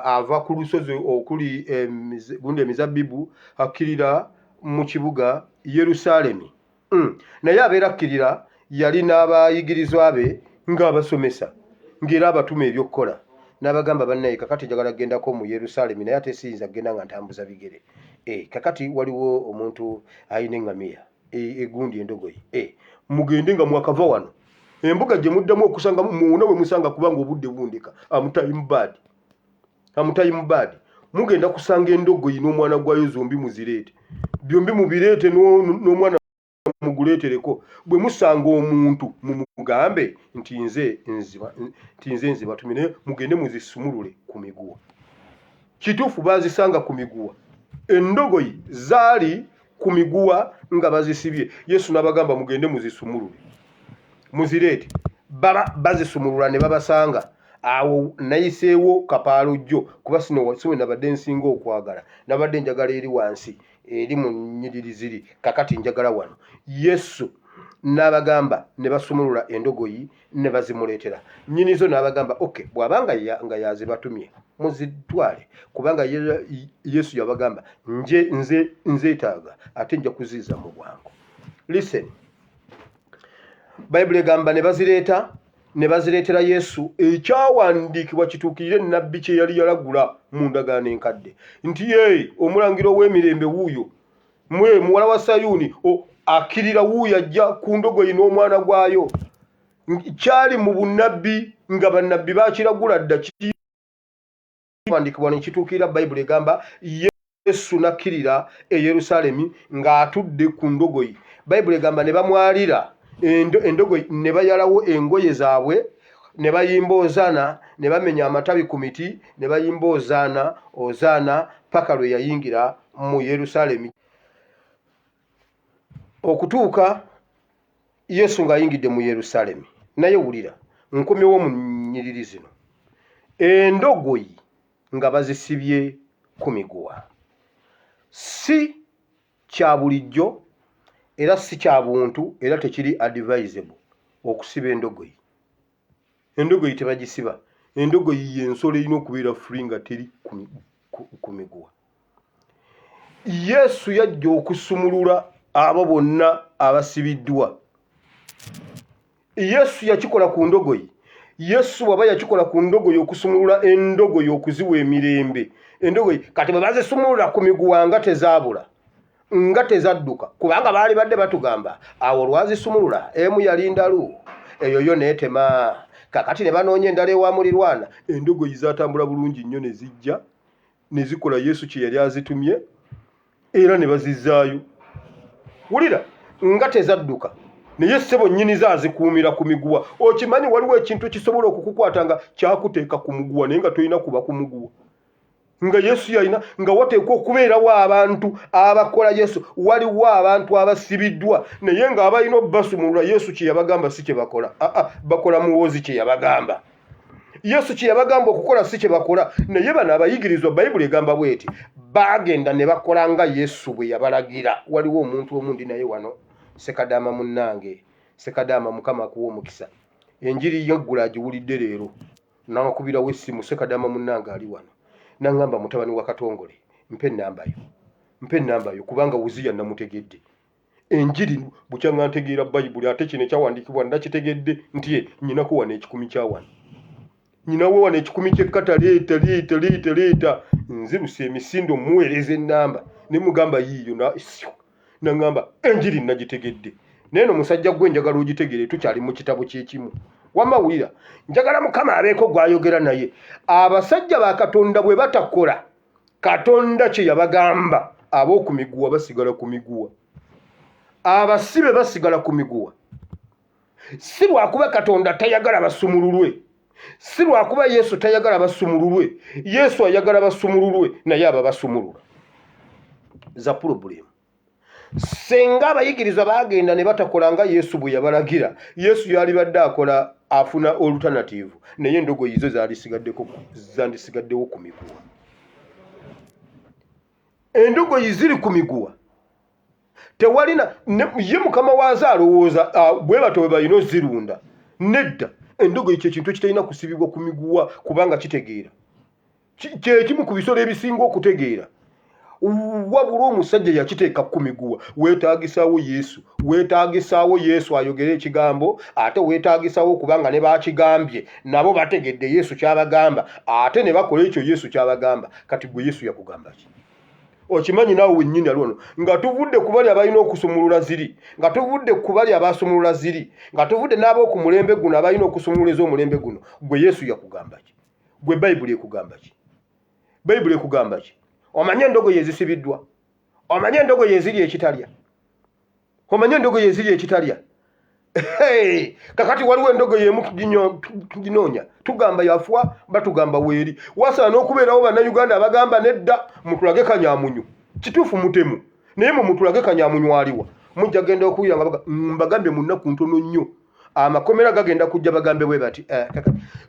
Speaker 1: ava ku lusozi okuli gundi emizabbibu akkirira mu kibuga Yerusaalemi naye abeera akkirira yali n'abayigirizwa be ng'abasomesa ng'era abatuma ebyokkola n'abagamba bannaye kakati njagala gendako mu Yerusaalemi naye ate siyinza genda nga ntambuza bigere kakati waliwo omuntu ayina eŋŋamiya egundi endogoyi mugende nga mwakava wano embuga gye muddamu okusanga muwona we musanga kubanga obudde bundika amutayimubaadi mugenda kusanga endogoyi n'omwana gwayo zombi muzireete byombi mubireete n'omwana muguleetereko bwe musanga omuntu mumugambe nti nze nzibatumye naye mugende muzisumulule ku miguwa kituufu baazisanga ku miguwa endogoyi zaali ku miguwa nga bazisibye Yesu n'abagamba mugende muzisumulule muzireete bazisumulula ne babasanga awo nayiseewo kapaalujjo kuba siwe nabadde nsinga okwagala nabadde njagala eri wansi eri mu nnyiriri ziri kakati njagala wano Yesu n'abagamba ne basumulula endogoyi ne bazimuleetera nnyinizo n'abagamba okay bw'abanga nga yazibatumye muzitwale kubanga Yesu yabagamba nzeetaaga ate nja kuziiza mu bwangu. Listen, Bayibuli egamba ne bazireetera Yesu ekyawandiikibwa kituukirire nnabbi kye yali yalagula mu ndagaano enkadde nti omulangiro w'emirembe wuuyo muwala wa Sayuuni akkirira wuuyo ajja ku ndogoyi n'omwana gwayo kyali mu bunnabbi nga bannabbi bakiragula dda kiwandiikibwa ne kituukirira Bayibuli egamba Yesu n'akkirira e Yerusaalemi ng'atudde ku ndogoyi. Bayibuli egamba ne bamwalira endogoyi ne bayalawo engoye zaabwe ne bayimba ozaana ne bamenya amatabi ku miti ne bayimba ozaana paka lwe yayingira mu Yerusaalemi okutuuka Yesu ng'ayingidde mu Yerusaalemi. Naye wulira nkomyewo mu nnyiriri zino endogoyi nga bazisibye ku miguwa si kya bulijjo era si kya buntu era tekiri advisable okusiba endogoyi. Endogoyi tebagisiba. Endogoyi y'ensolo erina okubeera free nga teri ku miguwa. Yesu yajja okusumulula abo bonna abasibiddwa. Yesu yakikola ku ndogoyi. Yesu bw'aba yakikola ku ndogoyi okusumulula endogoyi okuziwa emirembe. Endogoyi kati bwe bazisumulula ku miguwa nga tezaabula nga tezadduka kubanga baali badde batugamba awo lwazisumulula emu yalindalu eyo yo neetema kakati ne banoonya endala ewa mulirwana endogoyi zatambula bulungi nnyo ne zijja ne zikola Yesu kye yali azitumye era ne bazizaayo. Wulira nga tezadduka naye ssebo nnyini zaazikuumira ku miguwa. Okimanyi waliwo ekintu kisobola okukukwata nga kyakuteeka ku muguwa naye nga tolina kuba ku muguwa. Nga Yesu yalina nga wateekwa okubeerawo abantu abakola Yesu. Waliwo abantu abasibiddwa naye nga abalina obbasumulula Yesu kye yabagamba si kye bakola. Bakola muwoozi kye yabagamba. Yesu kye yabagamba okukola si kye bakola. Naye bano abayigirizwa Bayibuli egamba bweti baagenda ne bakola nga Yesu bwe yabalagira. Waliwo omuntu omundi naye wano Sekadaama munnange, Sekadaama Mukama akuwa omukisa. Enjiri yeggula agiwulidde leero. N'akubirawo essimu Sekadaama munnange ali wano. N'angamba mutabani wa Katongole, mpe nnamba yo kubanga Wuziya namutegedde. Enjiri bukyanga ntegeera Bayibuli ate kino ekyawandiikibwa ndakitegedde nti nyinako wano ekikumi kya wano. Nyinawo wano ekikumi ky'ekkata leeta. Nziruse emisindo muweereza ennamba. Ne mugamba yiiyo n'angamba enjiri nagitegedde. Neno musajja gwe njagala ogitegere tukyali mu kitabo ky'ekimu. Wamawulira njagala Mukama abeeko gwayogera naye. Abasajja ba Katonda bwe batakola Katonda kye yabagamba, ab'oku miguwa basigala ku miguwa. Abasibe basigala ku miguwa. Si lwakuba Katonda tayagala basumululwe. Si lwakuba Yesu tayagala basumululwe. Yesu ayagala basumululwe naye aba basumulula. Za problem. Senga abayigirizwa baagenda ne batakola nga Yesu bwe yabalagira. Yesu yali badde akola afuna alternative naye endogoyi izo zandisigaddewo ku miguwa. Endogoyi ziri ku miguwa. Tewalina ye Mukama waazo alowooza bwe bato bwe balina ozirunda. Nedda endogoyi kye kintu kitalina kusibibwa ku miguwa kubanga kitegeera. Kye kimu ku bisolo ebisinga okutegeera. Wabula omusajja yakiteeka ku miguwa. Weetaagisaawo Yesu ayogere ekigambo ate weetaagisaawo kubanga ne baakigambye nabo bategedde Yesu kyabagamba ate ne bakola ekyo Yesu kyabagamba. Kati gwe Yesu yakugamba ki? Okimanyi naawe wennyini ali wano nga tuvudde ku bali abalina okusumulula ziri, nga tuvudde ku bali abasumulula ziri, nga tuvudde n'ab'oku mulembe guno abalina okusumululiza omulembe guno. Gwe Yesu yakugamba ki? Gwe Bayibuli ekugamba ki? Bayibuli ekugamba ki? Omanye endogoyi ezisibiddwa. Omanye endogoyi eziri ekitalya. Omanye endogoyi eziri ekitalya. Kakati waliwo endogoyi emu tuginoonya. Tugamba yafwa batugamba weeri. Wasaana okubeerawo bannayuganda abagamba nedda mutulage Kanyamunyu. Kituufu mutemu. Naye mutulage Kanyamunyu aliwa. Mujja genda okuwulira nga mbagambe mu nnaku ntono nnyo. Amakomera gagenda kujja bagambe bwe bati.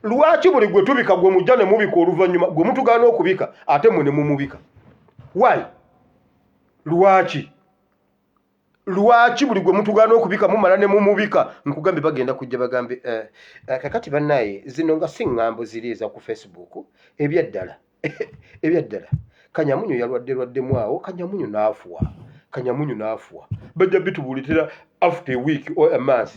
Speaker 1: Lwaki buli gwe tubika gwe mujja ne mubika oluvannyuma gwe mutugaana okubika ate mwe ne mumubika? Why? Lwaki buli gwe mutugaana okubika mumala ne mumubika? Nkugambe bagenda kujja bagambe kakati bannaye zino nga si ngambo ziri eza ku Facebook ebyaddala. Kanyamunyu yalwaddemu awo. Kanyamunyu n'afuwa. Bajja bitubuulitira after a week or a month.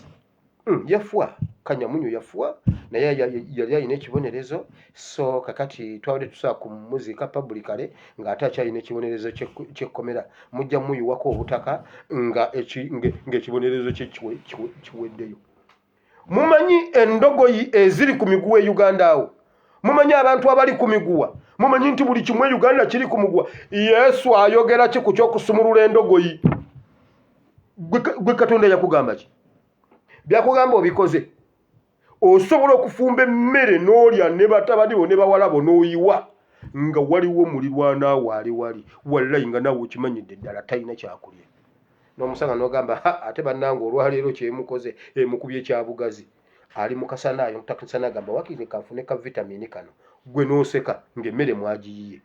Speaker 1: Yafwa. Kanyamunyu yafwa naye yali alina ekibonerezo. So kakati twabadde tusaa ku muziika publicly ng'ate akyalina ekibonerezo ky'ekkomera. Mujja muyiwako obutaka ng'ekibonerezo kye kiweddeyo. Mumanyi endogoyi eziri ku miguwa e Uganda awo. Mumanyi abantu abali ku miguwa. Mumanyi nti buli kimu e Uganda kiri ku miguwa. Yesu ayogera ki ku ky'okusumulula endogoyi? Gwe Katonda yakugamba ki? Byakugamba obikoze. Osobola okufumba emmere n'olya ne batabani bo ne bawala bo n'oyiwa nga waliwo mulirwana wali wallahi nga naawe okimanyidde ddala talina kyakulya. N'omusanga n'ogamba ate bannange olwaleero kyemukoze emukubye kyabugazi. Ali mu kasanaayo mutakisana agamba wakiri kanfune ka vitamini kano. Gwe n'oseka ng'emmere mwagiyiye.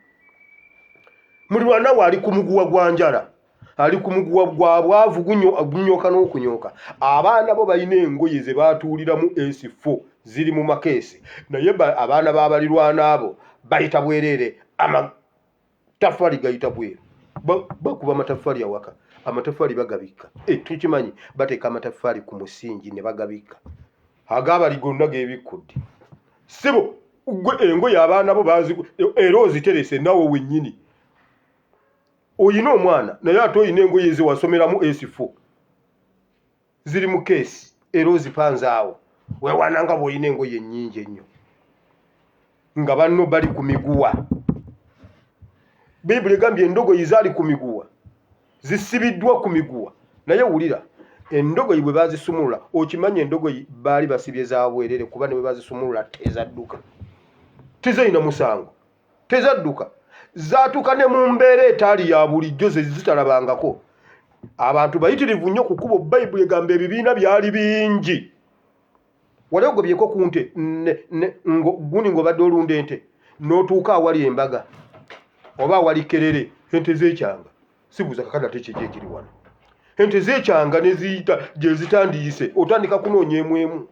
Speaker 1: Mulirwana wali ku muguwa gwa njala. Ali ku muguwa gwa bwavu gunyooka n'okunyooka. Abaana bo balina engoye ze baatuuliramu S4 ziri mu makeesi. Naye abaana b'abalirwana abo bayita bwereere. Amataffaali gayita bweru. Bakuba amataffaali awaka. Amataffaali bagabika. Tukimanyi bateeka amataffaali ku musingi ne bagabika. Agaabali gonna geebikkudde. Ssebo engoye abaana bo era oziterese nawe wennyini. Oyina omwana naye ate oyina engoye ze wasomeramu S4 ziri mu keesi era ozipanze awo. Weewaananga bw'olina engoye ennyingi ennyo nga banno bali ku miguwa. Bayibuli egambye endogoyi zaali ku miguwa, zisibiddwa ku miguwa. Naye wulira, endogoyi bwe bazisumulula, okimanya endogoyi baali basibye za bwerere kuba ne bwe bazisumulula tezadduka. Tezalina musango, tezadduka. Zaatuka ne mu mbeera etaali ya bulijjo ze zitalabangako. Abantu bayitirivu nnyo ku kkubo. Bayibuli egamba ebibiina byali bingi. Wali ogobyeko ku nte guni ng'obadde olunda ente n'otuuka awali embaga oba awali kerere, ente z'ekyanga sibuuza kakana tekyejo ekiri wano. Ente z'ekyanga ne ziyita gye zitandiise, otandika kunoonya emu.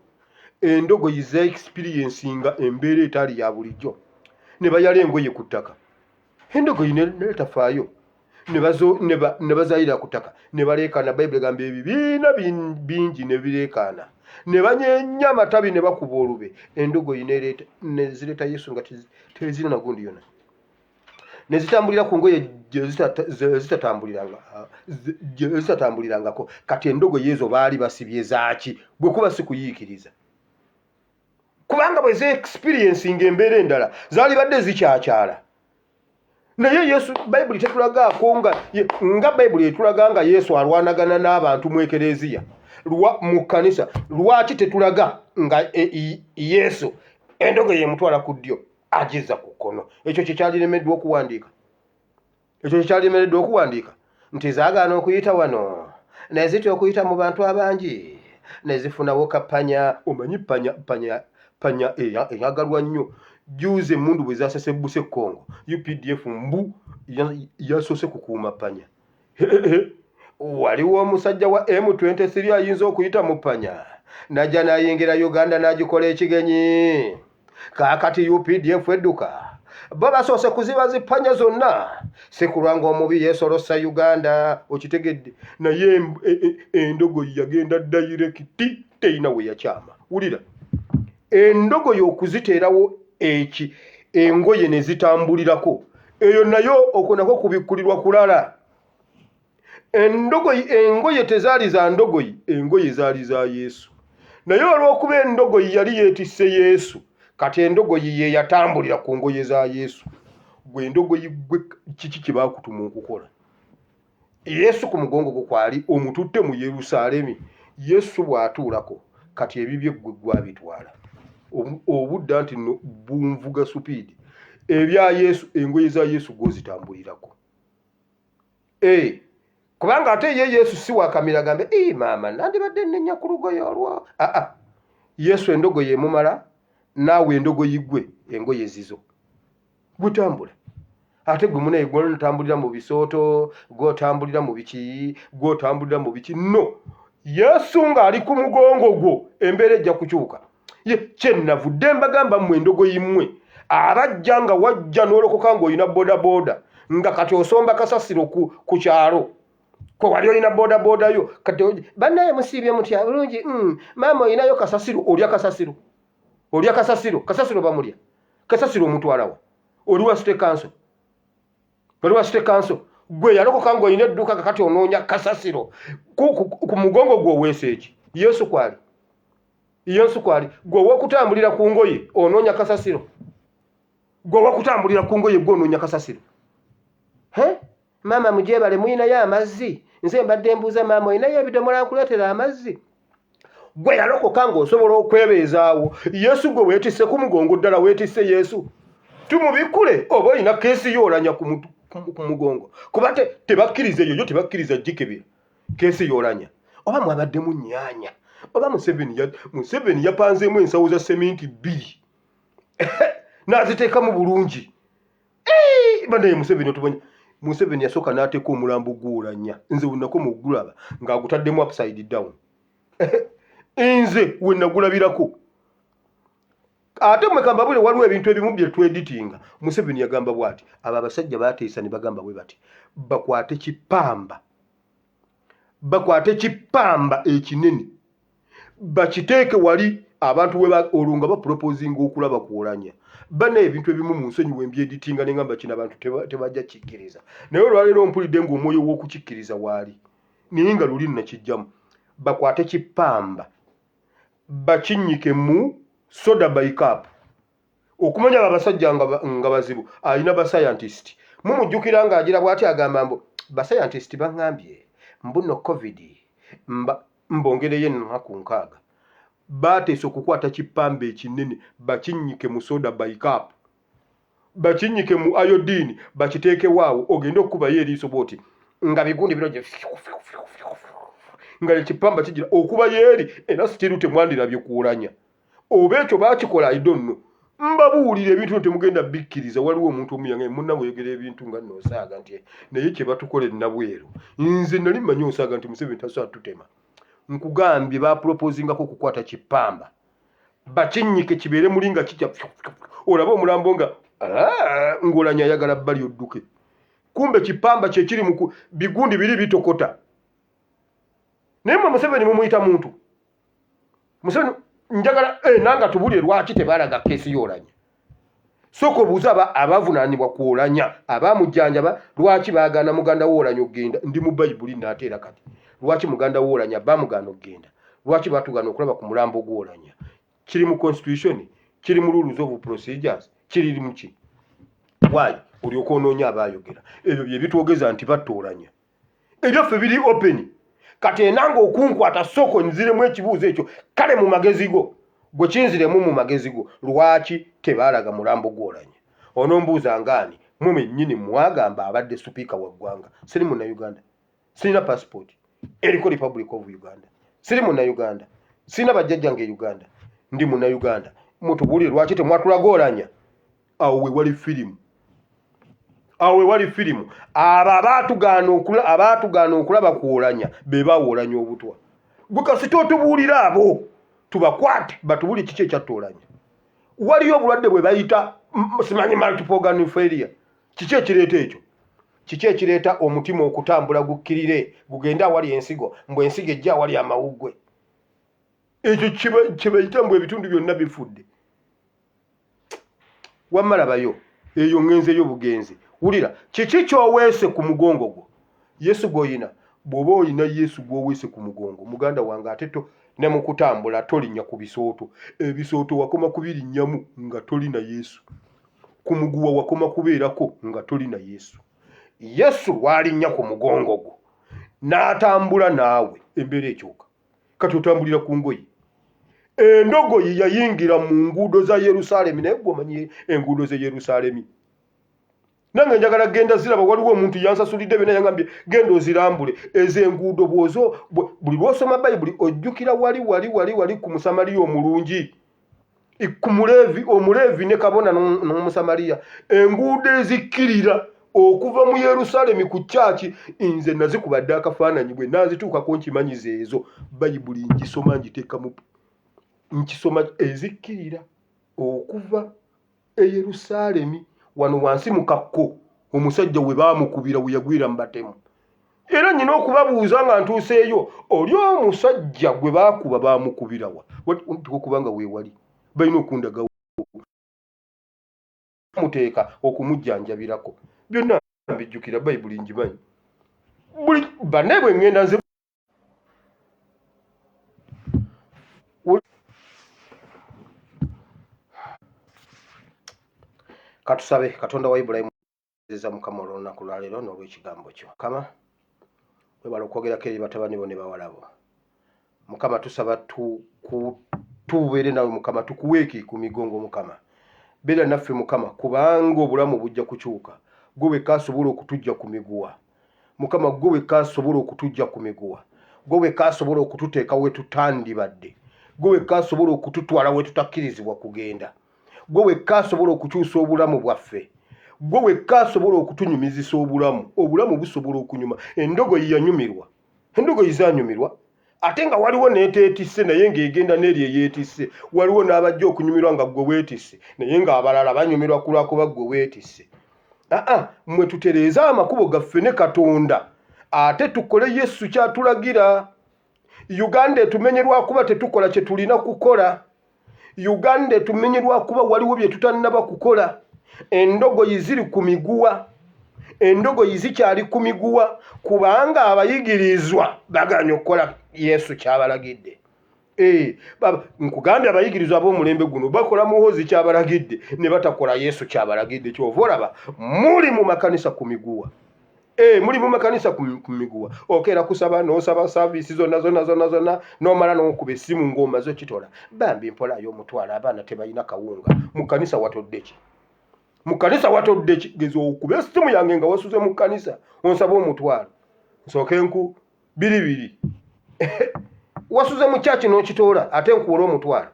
Speaker 1: Endogoyi za experiencinga embeera etaali ya bulijjo, ne bayala engoye ku ttaka. Endogoyi ne tafaayo, ne bazayira ku ttaka, ne baleekaana. Bayibuli egamba ebibiina bingi ne bireekaana, ne banyeenya amatabi ne bakuba olube. Endogoyi ne zireeta Yesu nga tezirina na gundi yonna, ne zitambulira ku ngoye gye zitatambulirangako. Kati endogoyi ezo baali basibye zaaki? Bwe kuba si kuyiikiriza, kubanga bwe ze experiencinga embeera endala zaali badde zikyakyala. Naye Yesu, Bayibuli tetulagaako nga Bayibuli etulaga nga Yesu alwanagana n'abantu mu ekereziya mu kkanisa. Lwaki tetulaga nga Yesu endogoyi emutwala ku ddyo agizza ku kkono? Ekyo kyekyaliremeddwa okuwandiika. Ekyo kyekyaliremeddwa okuwandiika nti zaagaana okuyita wano, naye zitya okuyita mu bantu abangi, ne zifunawo kapanya. Omanyi panya eyagalwa nnyo. Juuze emmundu bwe zasesebbuse Congo, UPDF mbu yasoose kukuuma panya. Waliwo omusajja wa M23 ayinza okuyita mu panya, najja n'ayingira Uganda n'agikola ekigenyi. Kaakati UPDF edduka, bo basoose kuziba zipanya zonna. Si kulwanga omubi yeesolosa Uganda, okitegedde. Naye endogoyi yagenda dayirekiti, teyina we yakyama. Wulira, endogoyi okuziteerawo engoye ne zitambulirako, eyo nayo okwo nako kubikkulirwa kulala. Engoye tezaali za ndogoyi, engoye zaali za Yesu. Naye olw'okuba endogoyi yali yeetisse Yesu, kati endogoyi ye yatambulira ku ngoye za Yesu. Gwe endogoyi gwe kiki kye baakutuma okukola? Yesu ku mugongo gwo kwali omututte mu Yerusaalemi. Yesu bw'atuulako kati ebibye gwe gwabitwala. Obudda nti no bunvuga supiidi. Ebya Yesu, engoye za Yesu gwozitambulirako. Kubanga ate ye Yesu si wakamira gambe maama nandibadde nnenya ku lugoye olwo. Yesu endogoyi emumala, naawe endogoyi gwe engoye zizo gutambula. Ate gwe munaye gw'otambulira mu bisooto, gw'otambulira mu biki, gw'otambulira mu biki. No, Yesu ng'ali ku mugongo gwo embeera ejja kukyuka. Ye kyenavudde mbagamba mmwe endogoyi mmwe abajja nga wajja n'olokoka ng'olina bodaboda, nga kati osomba kasasiro ku kyalo kwe wali olina bodaboda yo, kati bannaye musiibye mutya bulungi, maama olinayo kasasiro. Olya kasasiro, olya kasasiro, kasasiro bamulya, kasasiro omutwalawa. Oli wa state council, oli wa state council. Gwe yalokoka ng'olina edduuka kakati onoonya kasasiro ku mugongo gwe oweesa eki? Yesu kwali, Yesu kwali. Gwe ow'okutambulira ku ngoye onoonya kasasiro, gwe ow'okutambulira ku ngoye gwe onoonya kasasiro. Maama mugyebale, muyinayo amazzi? Nze mbadde mbuuza maama olinayo ebidomola nkuleetera amazzi? Gwe yalokoka ng'osobola okwebeezaawo. Yesu gwe weetisse ku mugongo ddala, weetisse Yesu. Tumubikule oba olina keesi yoolanya ku mugongo, kuba tebakkiriza eyo, tebakkiriza gikebera keesi yoolanya. Oba mwabadde mu nnyaanya, oba Museveni yapanzeemu ensawo za seminti 2 n'aziteeka mu bulungi. Bannaye Museveni otumanya, Museveni yasooka n'ateeka omulambo gw'olanya. Nze wenako mugulaba ng'agutaddemu upside down. Nze we nagulabirako. Ate mwekamba bule waliwo ebintu ebimu bye tweditinga. Museveni yagamba bw'ati, abo abasajja baateesa ne bagamba bwe bati, bakwate kipamba ekinene bakiteeke wali abantu olwo nga bapropozing okulaba kwolanya. Bana ebintu ebimu mu nsonyi we mbyeditinga ne ngamba kino abantu tebajja kikkiriza. Naye olwaleero mpulidde ng'omwoyo w'okukikkiriza waali, naye nga luli nakijjamu. Bakwate kipamba bakinnyike mu soda by cup. Okumanya abasajja nga bazibu, alina ba scientist mumujjukira ng'agira bw'ati agamba mbu basayantist baŋŋambye mbuno covid mbongereyo ennaku 6 baateesa okukwata kipamba ekinene bakinnyike mu soda baikap bakinnyike mu iodine bakiteekewaawo ogende okukubayo eriiso bwoti nga bigundi bino nga ekipamba kigira okubayo eri era sitiru temwandirabye kuwulanya oba ekyo baakikola idonno mbabuulira ebintu temugenda bikkiriza waliwo omuntu omuyange munna bweyogera ebintu nga nosaaga nti naye kye batukola ennabweru nze nali mmanyi osaaga nti Museveni tasobola tutema nkugambye bapropozingako okukwata kipamba bakinnyike kibeere mulinga kijja olaba omulambo nga ng'olanya ayagala bbali odduke kumbe kipamba kyekiri mu bigundi biri bitokota naye mwe Museveni mumuyita muntu Museveni njagala nanga tubulire lwaki tebalaga keesi y'olanya sooka obuuza abavunaanibwa kwolanya abamujjanjaba lwaki baagaana muganda w'olanya okgenda ndi mu bayibuli naateera kati lwaki muganda w'olanya bamugaana okgenda lwaki batugaana okulaba ku mulambo gw'olanya kiri mu constitution kiri mu rules of procedures kiri mu ki why olyoka onoonya abaayogera ebyo bye bitwogeza nti battoolanya ebyaffe biri open kati enanga okunkwata soko nziremu ekibuuzo ekyo kale mu magezi go gwe kinziremu mu magezi go lwaki tebaalaga mulambo gw'olanya onombuuza ngaani mwe nnyini mwagamba abadde supiika wa ggwanga siri munnauganda sirina passport eriko Republic of Uganda siri munnauganda sirina bajjajjange Uganda ndi munnauganda mutubuulire lwaki temwatulaga olanya awo we wali firimu abaatugaana okulaba kuolanya be baawolanya obutwa gwe kasita otubuulira abo tubakwate batubuli kiki ekyattoolanya waliyo obulwadde bwe bayita simanyi multiple organ failure kiki ekireeta ekyo kiki ekireeta omutima okutambula gukkirire gugenda awali ensigo mbwe ensigo ejja awali amawuggwe ekyo kye bayita mbwe ebitundu byonna bifudde wammalabayo eyo ngenzeyo bugenzi wulira kiki kyoweese ku mugongo gwo Yesu gw'oyina bw'oba oyina Yesu gw'oweese ku mugongo muganda wange ate ne mu kutambula tolinnya ku bisooto ebisooto wakoma kubirinnyamu nga tolina Yesu ku muguwa wakoma kubeerako nga tolina Yesu Yesu lwalinnya ku mugongo gwo n'atambula naawe embeera ekyuka kati otambulira ku ngoyi endogoyi yayingira mu nguudo za Yerusaalemi naye gw'omanyi enguudo ze Yerusaalemi nange njagala genda ziraba waliwo omuntu yansasulidde bena yangambye genda ozirambule ezo enguudo buli lwosoma bayibuli ojjukira wali ku Musamaliya omulungi ku omuleevi ne kabona n'omusamaliya enguudo ezikkirira okuva mu Yerusaalemi ku kyaki nze nazikubadde akafaananyi bwe nazituukako nkimanyiza ezo bayibuli nkisoma ngiteekamu nkisoma ezikkirira okuva e Yerusaalemi wano wansi mu kakko omusajja we baamukubira we yagwira mu batemu era nyina okubabuuza nga ntuuseeyo oli omusajja gwe baakuba baamukubirawa kubanga weewali balina okundagawo muteeka okumujjanjabirako byonna mbijjukira bayibuli ngimanyi buli banne bwe ŋŋenda nze katusabe Katonda wa Ibulayimu eza Mukama olw'olunaku lwaleero n'olw'ekigambo kyo Mukama webala okwogerako eri batabani bo ne bawala bo Mukama tusaba tubeere nawe Mukama tukuweeki ku migongo Mukama beera naffe Mukama kubanga obulamu bujja kukyuka gwe wekka asobola okutujja ku miguwa Mukama gwe wekka asobola okutujja ku miguwa gwe wekka asobola okututeeka we tutandibadde gwe wekka asobola okututwala we tutakkirizibwa kugenda gwe wekka asobola okukyusa obulamu bwaffe gwe wekka asobola okutunyumizisa obulamu busobola okunyuma endogoyi yanyumirwa endogoyi zanyumirwa ate nga waliwo neeteetisse naye ng'egenda n'eri eyeetisse waliwo n'abajja okunyumirwa nga gwe weetisse naye ng'abalala banyumirwa kulwakuba gwe weetisse mmwe tutereeza amakubo gaffe ne Katonda ate tukole Yesu kyatulagira Uganda etumenyerwa kuba tetukola kye tulina kukola Uganda etumenyerwa kuba waliwo bye tutannaba kukola endogoyi ziri ku miguwa endogoyi zikyali ku miguwa kubanga abayigirizwa baganya okukola Yesu kyabalagidde baba nkugambye abayigirizwa ab'omulembe guno bakola muhozi kyabalagidde ne batakola Yesu kyabalagidde. Kyova olaba muli mu makanisa ku miguwa. Muli mu makanisa ku miguwa. Okeera kusaba n'osaba saavisi zonna n'omala n'okuba essimu ng'omaze okitola. Bambi mpola y'omutwala abaana tebalina kawunga. Mu kanisa watodde ki? Mu kanisa watodde ki? Geza okuba essimu yange nga wasuze mu kanisa onsaba omutwalo. Nsooke nku biri. Wasuze mu kyaki n'okitoola ate nkuwola omutwalo.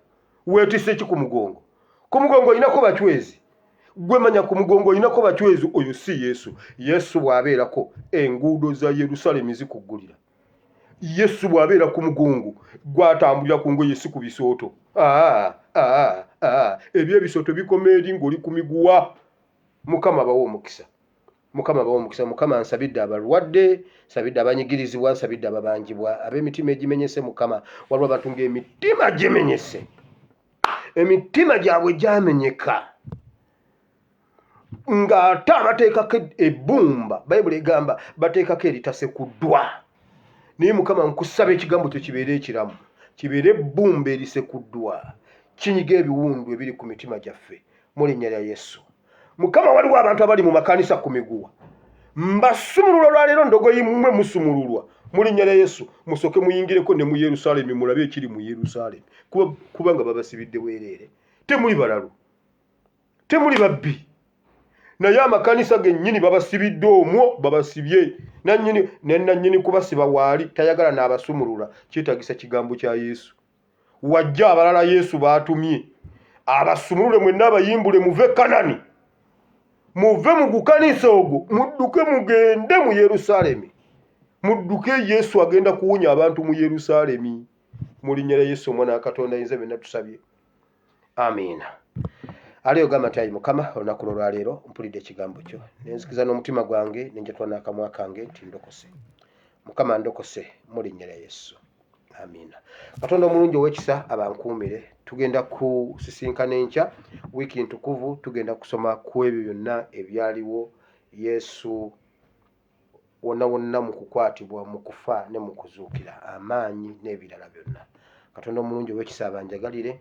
Speaker 1: Weetisse ki ku mugongo? Ku mugongo olinako bacwezi. Gwe manya ku mugongo olinako bacwezi. Oyo si Yesu. Yesu bw'abeerako enguudo za Yerusaalemi zikuggulira. Yesu bw'abeera ku mugongo gwatambulira ku ngoye si ku bisooto. Ebyo ebisooto bikoma eri ng'oli ku miguwa. Mukama bawa omukisa. Mukama nsabidde abalwadde, nsabidde abanyigirizibwa, nsabidde ababanjibwa, ab'emitima egimenyese. Mukama waliwo abantu ng'emitima gimenyese, emitima gyabwe gyamenyeka, ng'ate abateekako ebbumba. Bayibuli egamba bateekako eritasekuddwa. Naye Mukama nkusaba ekigambo kyo kibeere ekiramu, kibeere ebbumba erisekuddwa, kinyiga ebiwundu ebiri ku mitima gyaffe mu linnya lya Yesu. Mukama waliwo abantu abali mu makanisa ku miguwa. Mbasumulula olwaleero ndogoyi mmwe musumululwa mu linnya lya Yesu. Musooke muyingireko ne mu Yerusaalemi mulabe ekiri mu Yerusaalemi. Kubanga babasibidde bwereere. Temuli balalu, temuli babbi. Naye amakanisa gennyini babasibidde omwo, babasibye. Nannyini kubasiba waali tayagala n'abasumulula. Kyetaagisa kigambo kya Yesu. Wajja abalala Yesu baatumye abasumulule mwenna abayimbule muve Kanani. Muve mu gukanisa ogwo mudduke mugende mu Yerusaalemi. Mudduke, Yesu agenda kuwonya abantu mu Yerusaalemi. Mu linnya lya Yesu omwana wa Katonda ayinza byonna tusabye. Amiina. Aliyo gamba tayi Mukama olunaku lwaleero mpulidde ekigambo kyo. Nenzikiza n'omutima gwange nenjatwa n'akamwa kange nti ndokose. Mukama ndokose mu linnya lya Yesu. Amiina. Katonda omulungi ow'ekisa abankuumire. Tugenda kusisinkana enkya wiiki ntukuvu. Tugenda kusoma ku ebyo byonna ebyaliwo Yesu wonna mu kukwatibwa, mu kufa ne mu kuzuukira, amaanyi n'ebirala byonna. Katonda omulungi ow'ekisa abanjagalire.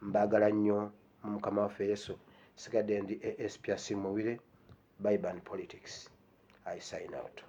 Speaker 1: Mbaagala nnyo mu Mukama waffe Yesu. Sigadde ndi ASP Mubire, Bible and Politics. I sign out.